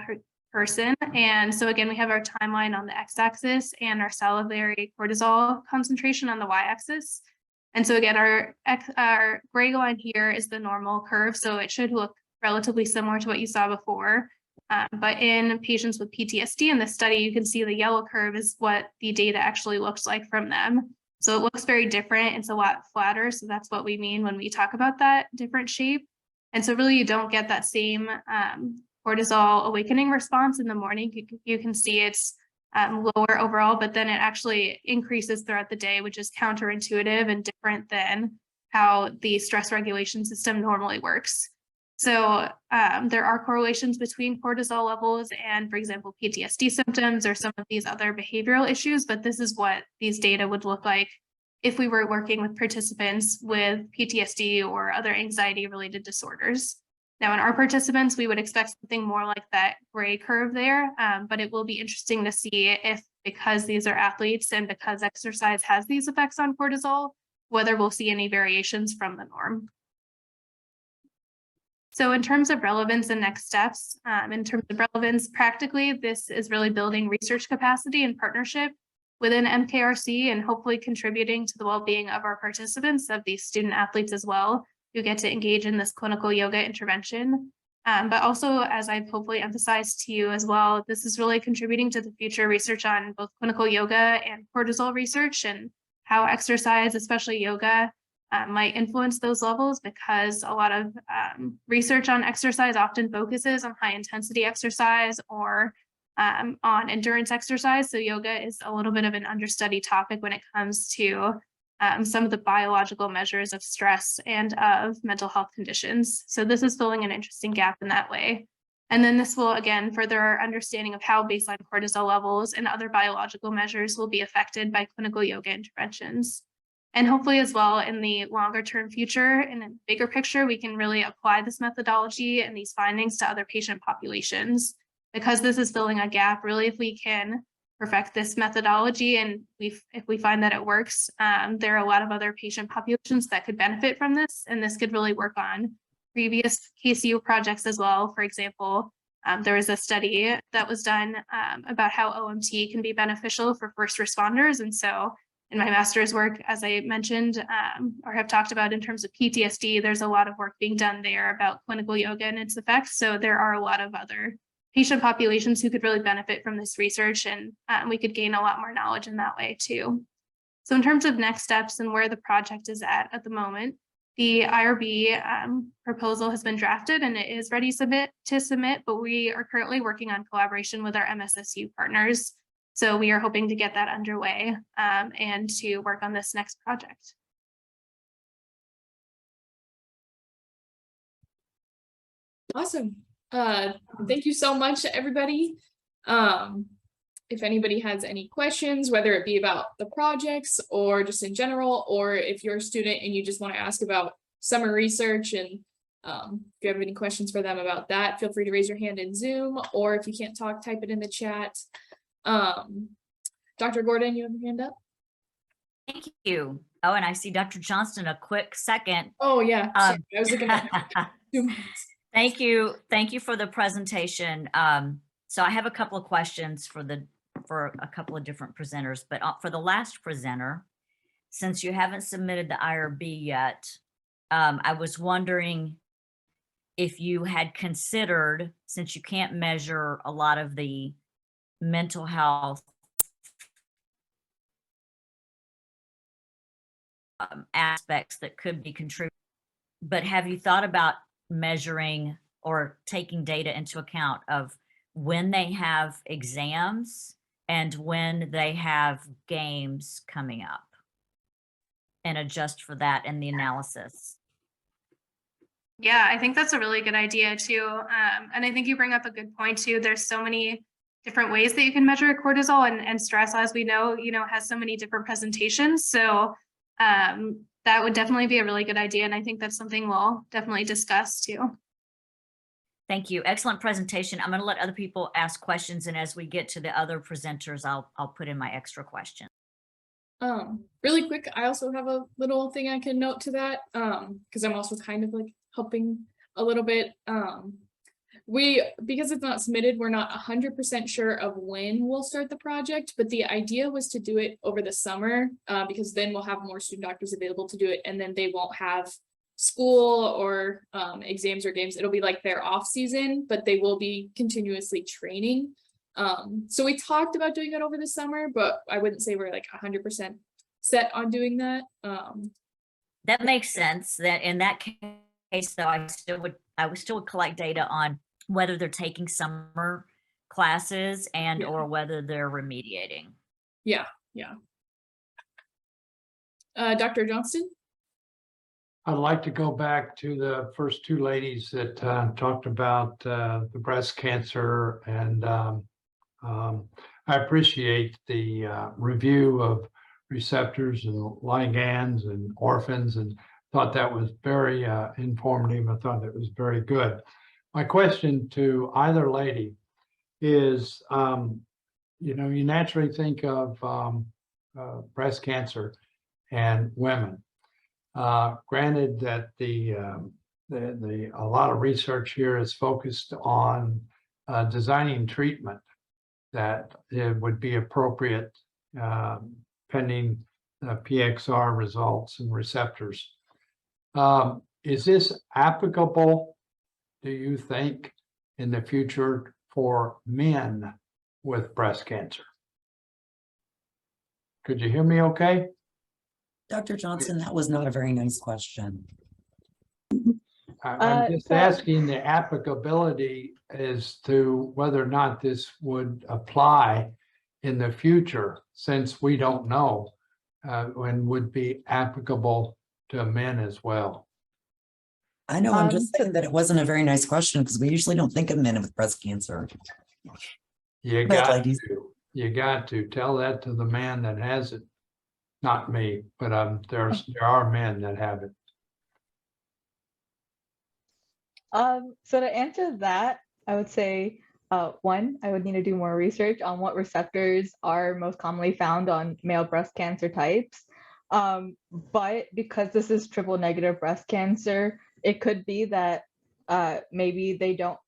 person. And so again, we have our timeline on the x-axis and our salivary cortisol concentration on the y-axis. And so again, our gray line here is the normal curve, so it should look relatively similar to what you saw before. But in patients with PTSD in this study, you can see the yellow curve is what the data actually looks like from them. So it looks very different. It's a lot flatter. So that's what we mean when we talk about that different shape. And so really you don't get that same cortisol awakening response in the morning. You can see it's lower overall, but then it actually increases throughout the day, which is counterintuitive and different than how the stress regulation system normally works. So there are correlations between cortisol levels and, for example, PTSD symptoms or some of these other behavioral issues, but this is what these data would look like if we were working with participants with PTSD or other anxiety-related disorders. Now, in our participants, we would expect something more like that gray curve there, but it will be interesting to see if, because these are athletes and because exercise has these effects on cortisol, whether we'll see any variations from the norm. So in terms of relevance and next steps, in terms of relevance, practically, this is really building research capacity and partnership within MKRC and hopefully contributing to the well-being of our participants, of these student athletes as well, who get to engage in this clinical yoga intervention. But also, as I've hopefully emphasized to you as well, this is really contributing to the future research on both clinical yoga and cortisol research and how exercise, especially yoga, might influence those levels, because a lot of research on exercise often focuses on high intensity exercise or on endurance exercise. So yoga is a little bit of an understudied topic when it comes to some of the biological measures of stress and of mental health conditions. So this is filling an interesting gap in that way. And then this will, again, further our understanding of how baseline cortisol levels and other biological measures will be affected by clinical yoga interventions. And hopefully as well in the longer term future, in a bigger picture, we can really apply this methodology and these findings to other patient populations, because this is filling a gap. Really, if we can perfect this methodology and if we find that it works, there are a lot of other patient populations that could benefit from this. And this could really work on previous KCU projects as well. For example, there was a study that was done about how OMT can be beneficial for first responders. And so in my master's work, as I mentioned, or have talked about in terms of PTSD, there's a lot of work being done there about clinical yoga and its effects. So there are a lot of other patient populations who could really benefit from this research, and we could gain a lot more knowledge in that way too. So in terms of next steps and where the project is at the moment, the IRB proposal has been drafted and it is ready to submit, but we are currently working on collaboration with our MSSU partners. So we are hoping to get that underway and to work on this next project. Awesome. Thank you so much, everybody. If anybody has any questions, whether it be about the projects or just in general, or if you're a student and you just want to ask about summer research and if you have any questions for them about that, feel free to raise your hand in Zoom, or if you can't talk, type it in the chat. Dr. Gordon, you have your hand up? Thank you. Oh, and I see Dr. Johnston, a quick second. Oh yeah, sorry, I was looking at 2 minutes. Thank you. Thank you for the presentation. So I have a couple of questions for a couple of different presenters, but for the last presenter, since you haven't submitted the IRB yet, I was wondering if you had considered, since you can't measure a lot of the mental health aspects that could be contributing, but have you thought about measuring or taking data into account of when they have exams and when they have games coming up, and adjust for that in the analysis? Yeah, I think that's a really good idea too. And I think you bring up a good point too. There's so many different ways that you can measure cortisol, and stress, as we know, has so many different presentations. So that would definitely be a really good idea. And I think that's something we'll definitely discuss too. Thank you. Excellent presentation. I'm going to let other people ask questions. And as we get to the other presenters, I'll put in my extra question. Really quick, I also have a little thing I can note to that, because I'm also kind of like helping a little bit. Because it's not submitted, we're not 100% sure of when we'll start the project, but the idea was to do it over the summer, because then we'll have more student doctors available to do it, and then they won't have school or exams or games. It'll be like their off season, but they will be continuously training. So we talked about doing it over the summer, but I wouldn't say we're like 100% set on doing that. That makes sense. That in that case, though, I would still collect data on whether they're taking summer classes and Yeah. or whether they're remediating. Yeah. Dr. Johnston? I'd like to go back to the first two ladies that talked about the breast cancer, and I appreciate the review of receptors and ligands and orphans, and thought that was very informative. I thought that was very good. My question to either lady is, you naturally think of breast cancer and women. Granted that a lot of research here is focused on designing treatment that it would be appropriate pending PXR results and receptors. Is this applicable, do you think, in the future for men with breast cancer? Could you hear me okay? Dr. Johnson, that was not a very nice question. I'm just asking the applicability as to whether or not this would apply in the future, since we don't know, and would be applicable to men as well. I know, I'm just saying that it wasn't a very nice question because we usually don't think of men with breast cancer. You But got ladies- you got to tell that to the man that has it, not me, but there are men that have it. So to answer that, I would say, one, I would need to do more research on what receptors are most commonly found on male breast cancer types. But because this is triple negative breast cancer, it could be that maybe they don't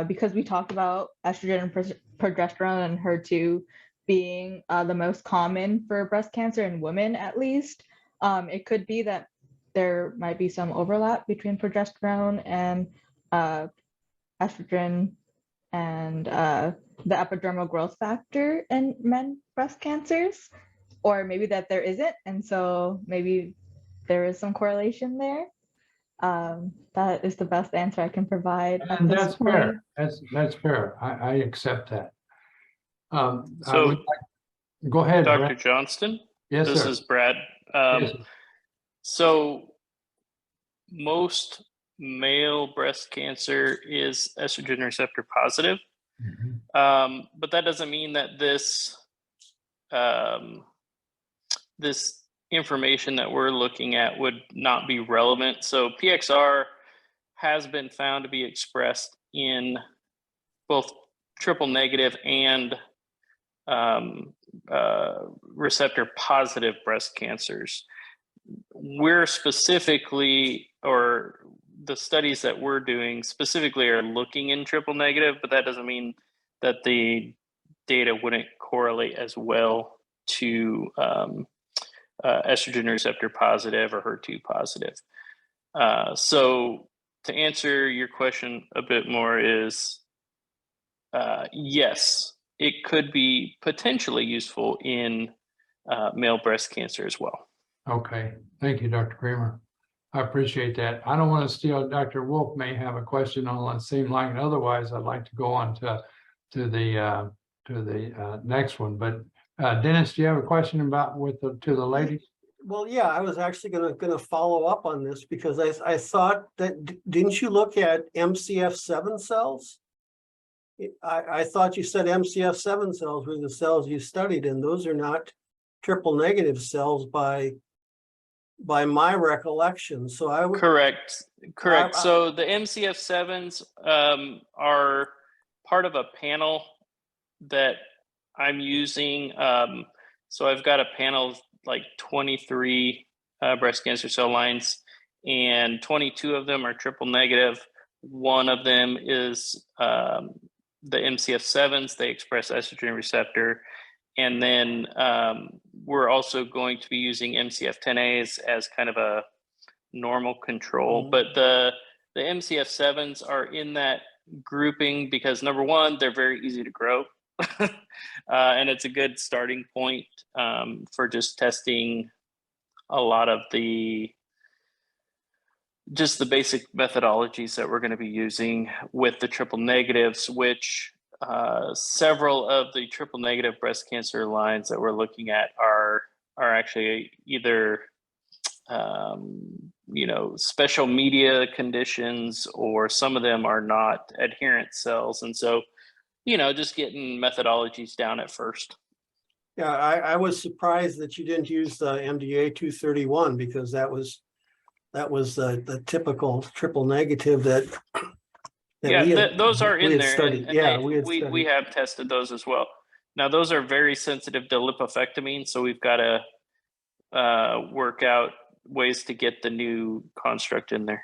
because we talked about estrogen and progesterone and HER2 being the most common for breast cancer in women, at least. It could be that there might be some overlap between progesterone and estrogen and the epidermal growth factor in men breast cancers, or maybe that there isn't, and so maybe there is some correlation there. That is the best answer I can provide at And this that's point. fair. That's fair. I accept that. I So, would like, go ahead, Dr. Brad. Johnston, Yes, this sir. is Brad. Yes. So most male breast cancer is estrogen receptor positive, Mhm. but that doesn't mean that this this information that we're looking at would not be relevant. So PXR has been found to be expressed in both triple negative and receptor positive breast cancers. We're specifically, or the studies that we're doing specifically, are looking in triple negative, but that doesn't mean that the data wouldn't correlate as well to estrogen receptor positive or HER2 positive. So to answer your question a bit more is, yes, it could be potentially useful in male breast cancer as well. Okay, thank you, Dr. Kramer. I appreciate that. I don't want to steal, Dr. Wolf may have a question on the same line. Otherwise, I'd like to go on to the next one. But Dennis, do you have a question about to the ladies? Well, yeah, I was actually gonna follow up on this because I thought that, didn't you look at MCF7 cells? I thought you said MCF7 cells were the cells you studied, and those are not triple negative cells by by my recollection. So I would. Correct. So the MCF7s are part of a panel that I'm using. So I've got a panel of like 23 breast cancer cell lines, and 22 of them are triple negative. One of them is the MCF7s. They express estrogen receptor. And then we're also going to be using MCF10As as kind of a normal control. But the MCF7s are in that grouping because, number one, they're very easy to grow. And it's a good starting point for just testing a lot of the basic methodologies that we're going to be using with the triple negatives, which several of the triple negative breast cancer lines that we're looking at are actually either special media conditions, or some of them are not adherent cells. And so, just getting methodologies down at first. Yeah, I was surprised that you didn't use the MDA 231 because that was the typical triple negative that those are in there. Studied. And yeah, we have tested those as well. Now, those are very sensitive to lipofectamine, so we've got to work out ways to get the new construct in there.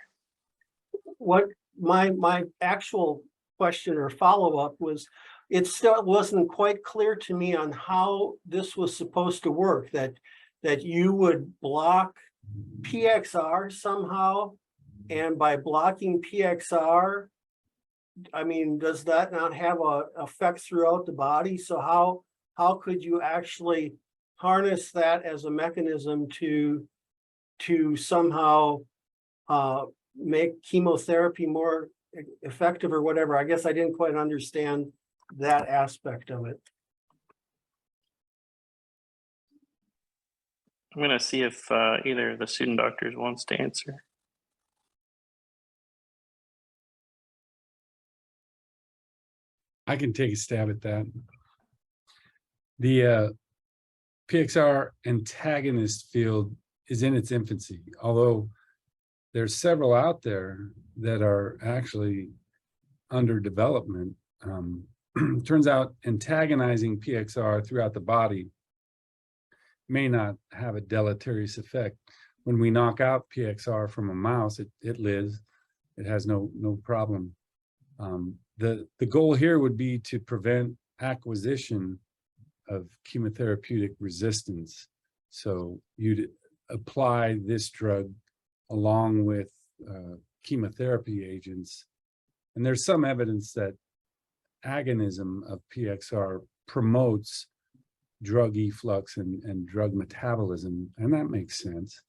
What my actual question or follow-up was, it still wasn't quite clear to me on how this was supposed to work, that you would block PXR somehow, and by blocking PXR, I mean, does that not have a effect throughout the body? So how could you actually harness that as a mechanism to somehow make chemotherapy more effective or whatever? I guess I didn't quite understand that aspect of it. I'm going to see if either of the student doctors wants to answer. I can take a stab at that. The PXR antagonist field is in its infancy, although there's several out there that are actually under development. Turns out antagonizing PXR throughout the body may not have a deleterious effect. When we knock out PXR from a mouse, it lives. It has no problem. The goal here would be to prevent acquisition of chemotherapeutic resistance. So you'd apply this drug along with chemotherapy agents. And there's some evidence that agonism of PXR promotes drug efflux and drug metabolism, and that makes sense.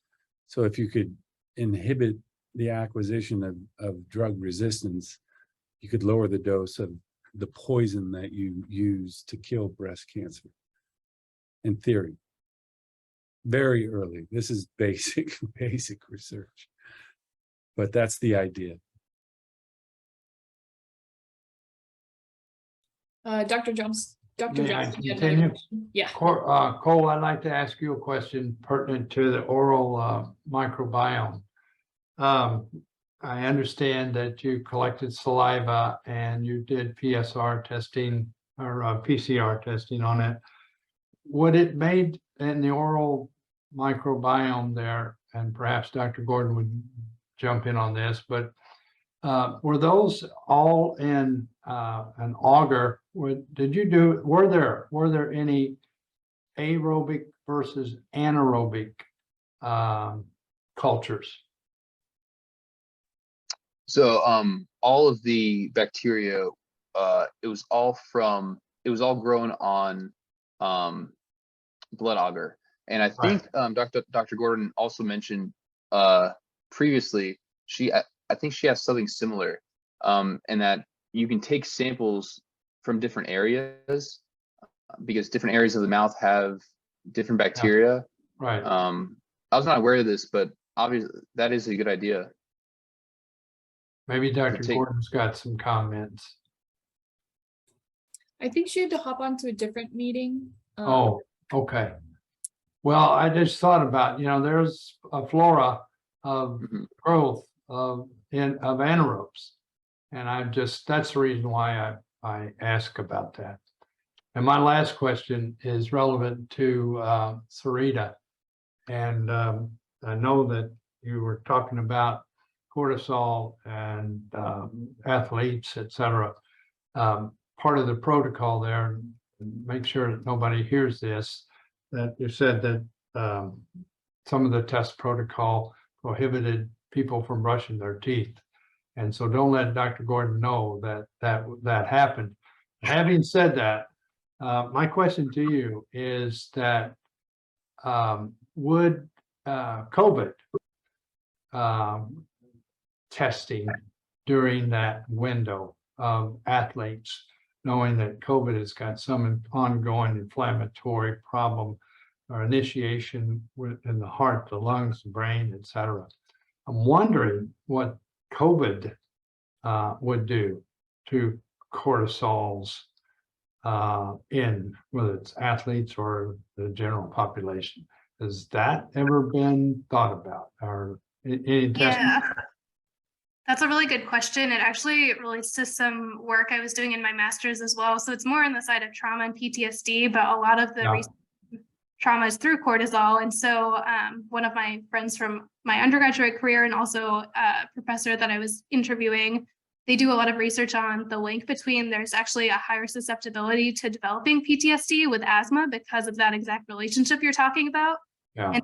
So if you could inhibit the acquisition of drug resistance, you could lower the dose of the poison that you use to kill breast cancer. In theory, very early. This is basic research, but that's the idea. Dr. Jones. Dr. May I Jones. continue? Yeah. Cole, I'd like to ask you a question pertinent to the oral microbiome. I understand that you collected saliva and you did PSR testing or PCR testing on it. What it made in the oral microbiome there, and perhaps Dr. Gordon would jump in on this, but were those all in an auger? Were there any aerobic versus anaerobic cultures? So all of the bacteria, it was all grown on blood agar. And I think Dr. Gordon also mentioned previously, I think she has something similar, and that you can take samples from different areas because different areas of the mouth have different bacteria. Yeah. Right. I was not aware of this, but obviously that is a good idea. Maybe Dr. Gordon's got some comments. I think she had to hop onto a different meeting. Oh, okay. Well, I just thought about, there's a flora of Mhm. growth of anaerobes. And that's the reason why I ask about that. And my last question is relevant to Sarita. And I know that you were talking about cortisol and athletes, et cetera. Part of the protocol there, make sure that nobody hears this, that you said that some of the test protocol prohibited people from brushing their teeth. And so don't let Dr. Gordon know that happened. Having said that, my question to you is that would COVID testing during that window of athletes, knowing that COVID has got some ongoing inflammatory problem or initiation in the heart, the lungs, the brain, et cetera. I'm wondering what COVID would do to cortisols in whether it's athletes or the general population. Has that ever been thought about or any testing? Yeah, that's a really good question. It actually relates to some work I was doing in my master's as well. So it's more on the side of trauma and PTSD, but a lot of the trauma is through cortisol. And so one of my friends from my undergraduate career and also a professor that I was interviewing, they do a lot of research on the link between there's actually a higher susceptibility to developing PTSD with asthma because of that exact relationship you're talking about. Yeah. And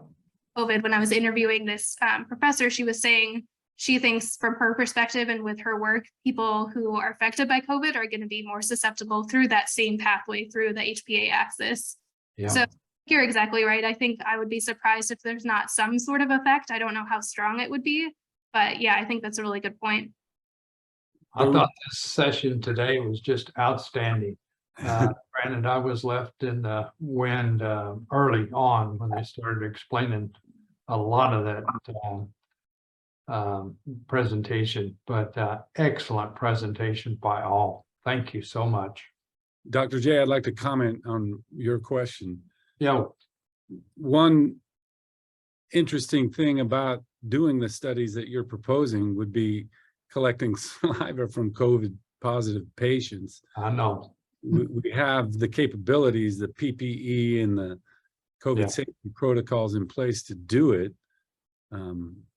COVID, when I was interviewing this professor, she was saying she thinks from her perspective and with her work, people who are affected by COVID are going to be more susceptible through that same pathway through the HPA axis. Yeah. So you're exactly right. I think I would be surprised if there's not some sort of effect. I don't know how strong it would be, but yeah, I think that's a really good point. I thought this session today was just outstanding. Granted, I was left in the wind early on when they started explaining a lot of that presentation, but excellent presentation by all. Thank you so much. Dr. J, I'd like to comment on your question. Yeah. One interesting thing about doing the studies that you're proposing would be collecting saliva from COVID positive patients. I know. We have the capabilities, the PPE and the COVID safety protocols in place to do it.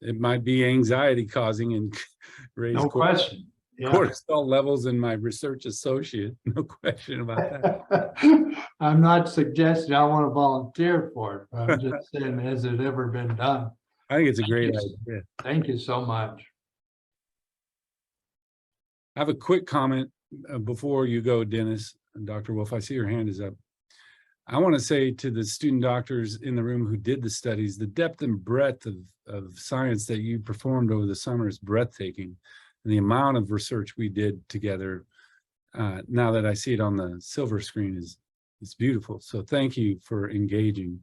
It might be anxiety causing and raise question. cortisol levels in my research associate. No question about that. I'm not suggesting I want to volunteer for it. I'm just saying, has it ever been done? I think it's a great idea. Thank you so much. I have a quick comment before you go, Dennis and Dr. Wolf. I see your hand is up. I want to say to the student doctors in the room who did the studies, the depth and breadth of science that you performed over the summer is breathtaking. And the amount of research we did together, now that I see it on the silver screen, is beautiful. So thank you for engaging.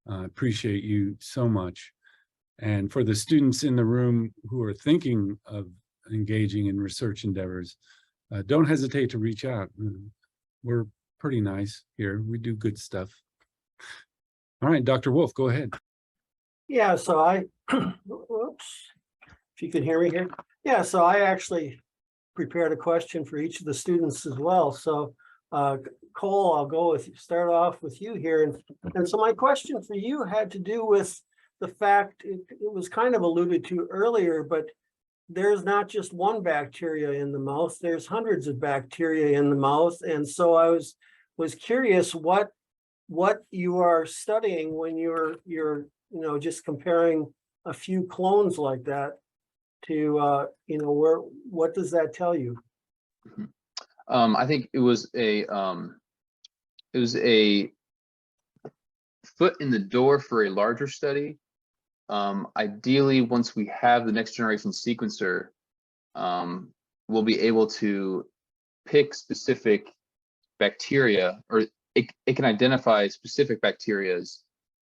Appreciate you so much. And for the students in the room who are thinking of engaging in research endeavors, don't hesitate to reach out. We're pretty nice here. We do good stuff. All right, Dr. Wolf, go ahead. Yeah, so whoops, if you can hear me here. Yeah, so I actually prepared a question for each of the students as well. So Cole, I'll start off with you here. And so my question for you had to do with the fact, it was kind of alluded to earlier, but there's not just one bacteria in the mouth, there's hundreds of bacteria in the mouth. And so I was curious what you are studying when you're just comparing a few clones like that to what does that tell you? I think it was a foot in the door for a larger study. Ideally, once we have the next generation sequencer, we'll be able to pick specific bacteria, or it can identify specific bacterias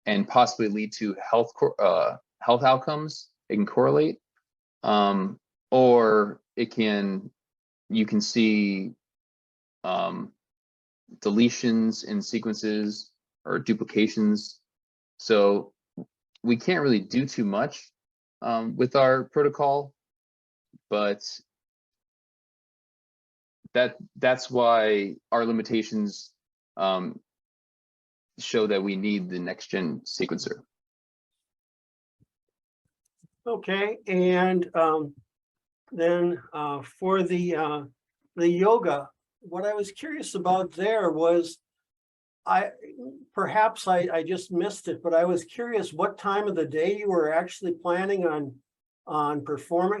and possibly lead to health outcomes. It can correlate, or you can see deletions in sequences or duplications So we can't really do too much with our protocol, but that's why our limitations show that we need the next gen sequencer. Okay, and then for the yoga, what I was curious about there was, perhaps I just missed it, but I was curious what time of the day you were actually planning on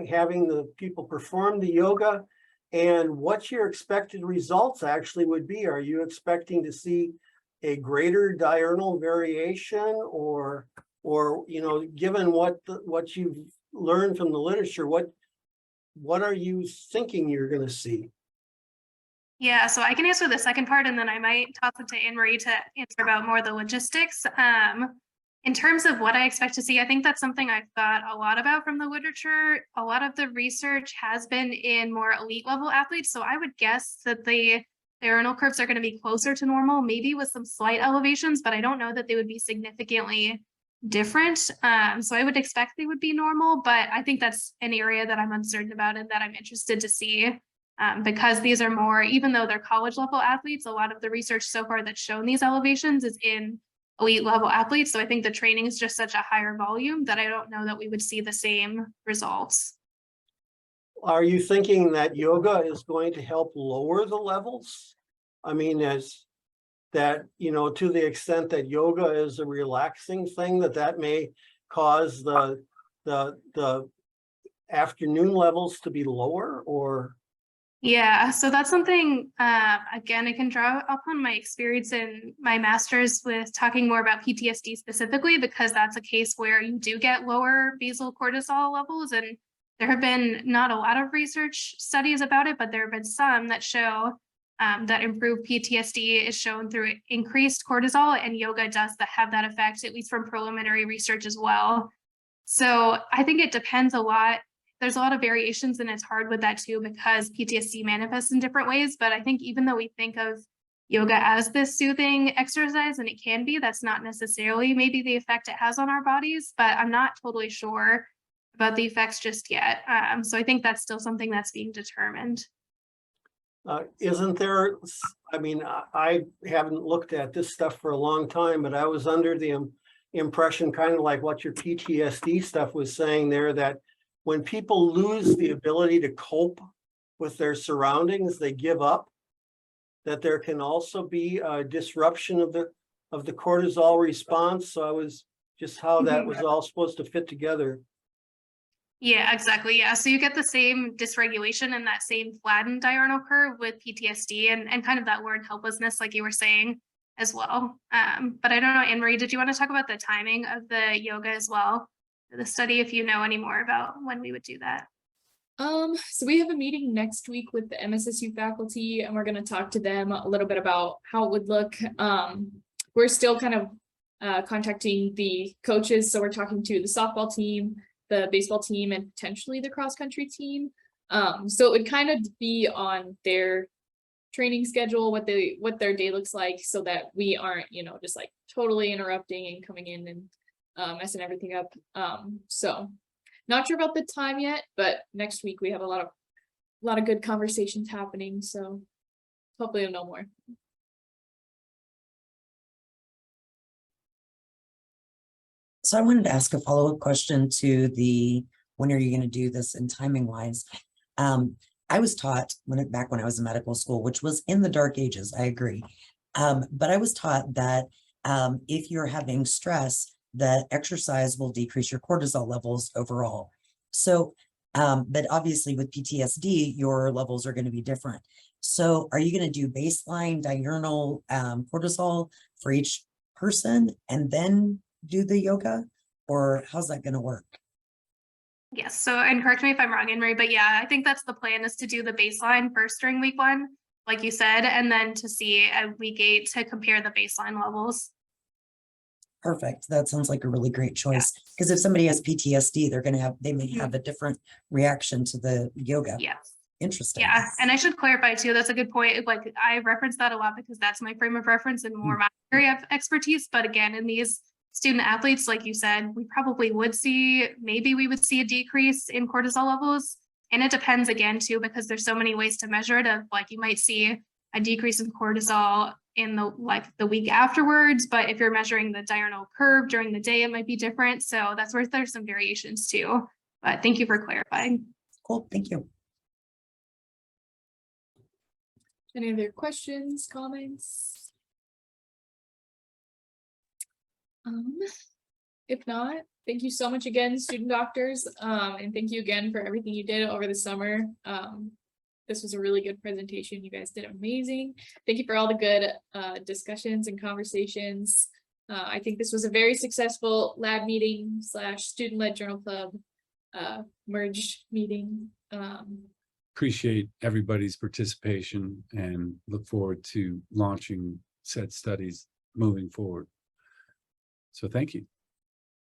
having the people perform the yoga, and what your expected results actually would be. Are you expecting to see a greater diurnal variation, or given what you've learned from the literature, what are you thinking you're going to see? Yeah, so I can answer the second part, and then I might toss it to Anne-Marie to answer about more of the logistics. In terms of what I expect to see, I think that's something I've thought a lot about from the literature. A lot of the research has been in more elite level athletes, so I would guess that the diurnal curves are going to be closer to normal, maybe with some slight elevations, but I don't know that they would be significantly different. So I would expect they would be normal, but I think that's an area that I'm uncertain about and that I'm interested to see. Because these are more, even though they're college level athletes, a lot of the research so far that's shown these elevations is in elite level athletes. So I think the training is just such a higher volume that I don't know that we would see the same results. Are you thinking that yoga is going to help lower the levels? I mean, as that, to the extent that yoga is a relaxing thing, that may cause the afternoon levels to be lower, or? Yeah, so that's something, again, I can draw upon my experience in my master's with talking more about PTSD specifically, because that's a case where you do get lower basal cortisol levels. And there have been not a lot of research studies about it, but there have been some that show that improved PTSD is shown through increased cortisol, and yoga does have that effect, at least from preliminary research as well. So I think it depends a lot. There's a lot of variations, and it's hard with that too, because PTSD manifests in different ways. But I think even though we think of yoga as this soothing exercise, and it can be, that's not necessarily maybe the effect it has on our bodies, but I'm not totally sure about the effects just yet. So I think that's still something that's being determined. Isn't there, I mean, I haven't looked at this stuff for a long time, but I was under the impression, kind of like what your PTSD stuff was saying there, that when people lose the ability to cope with their surroundings, they give up, that there can also be a disruption of the cortisol response. So I was just how that was all supposed to fit together. Yeah, exactly. Yeah. So you get the same dysregulation and that same flattened diurnal curve with PTSD and kind of that learned helplessness, like you were saying as well. But I don't know, Anne-Marie, did you want to talk about the timing of the yoga as well? The study, if you know any more about when we would do that. So we have a meeting next week with the MSSU faculty, and we're going to talk to them a little bit about how it would look. We're still kind of contacting the coaches, so we're talking to the softball team, the baseball team, and potentially the cross country team. So it would kind of be on their training schedule, what their day looks like, so that we aren't, just like totally interrupting and coming in and messing everything up. So not sure about the time yet, but next week we have a lot of good conversations happening. So hopefully you'll know more. So I wanted to ask a follow-up question to the when are you going to do this and timing wise. I was taught back when I was in medical school, which was in the dark ages, I agree. But I was taught that if you're having stress, that exercise will decrease your cortisol levels overall. So, but obviously with PTSD, your levels are going to be different. So are you going to do baseline diurnal cortisol for each person and then do the yoga, or how's that going to work? Yes. So, and correct me if I'm wrong, Anne-Marie, but yeah, I think that's the plan, is to do the baseline first during week 1, like you said, and then to see at week 8 to compare the baseline levels. Perfect. That sounds like a really great choice. Because if somebody has PTSD, they may have a different reaction to the yoga. Yeah. Interesting. Yeah. And I should clarify too, that's a good point. Like I reference that a lot because that's my frame of reference and more my area of expertise. But again, in these student athletes, like you said, we probably would see, maybe we would see a decrease in cortisol levels. And it depends again too, because there's so many ways to measure it. Of like you might see a decrease in cortisol in the week afterwards, but if you're measuring the diurnal curve during the day, it might be different. So that's where there's some variations too. But thank you for clarifying. Cool, thank you. Any other questions, comments? If not, thank you so much again, student doctors, and thank you again for everything you did over the summer. This was a really good presentation. You guys did amazing. Thank you for all the good discussions and conversations. I think this was a very successful lab meeting / student-led journal club merge meeting. Appreciate everybody's participation and look forward to launching said studies moving forward. So thank you.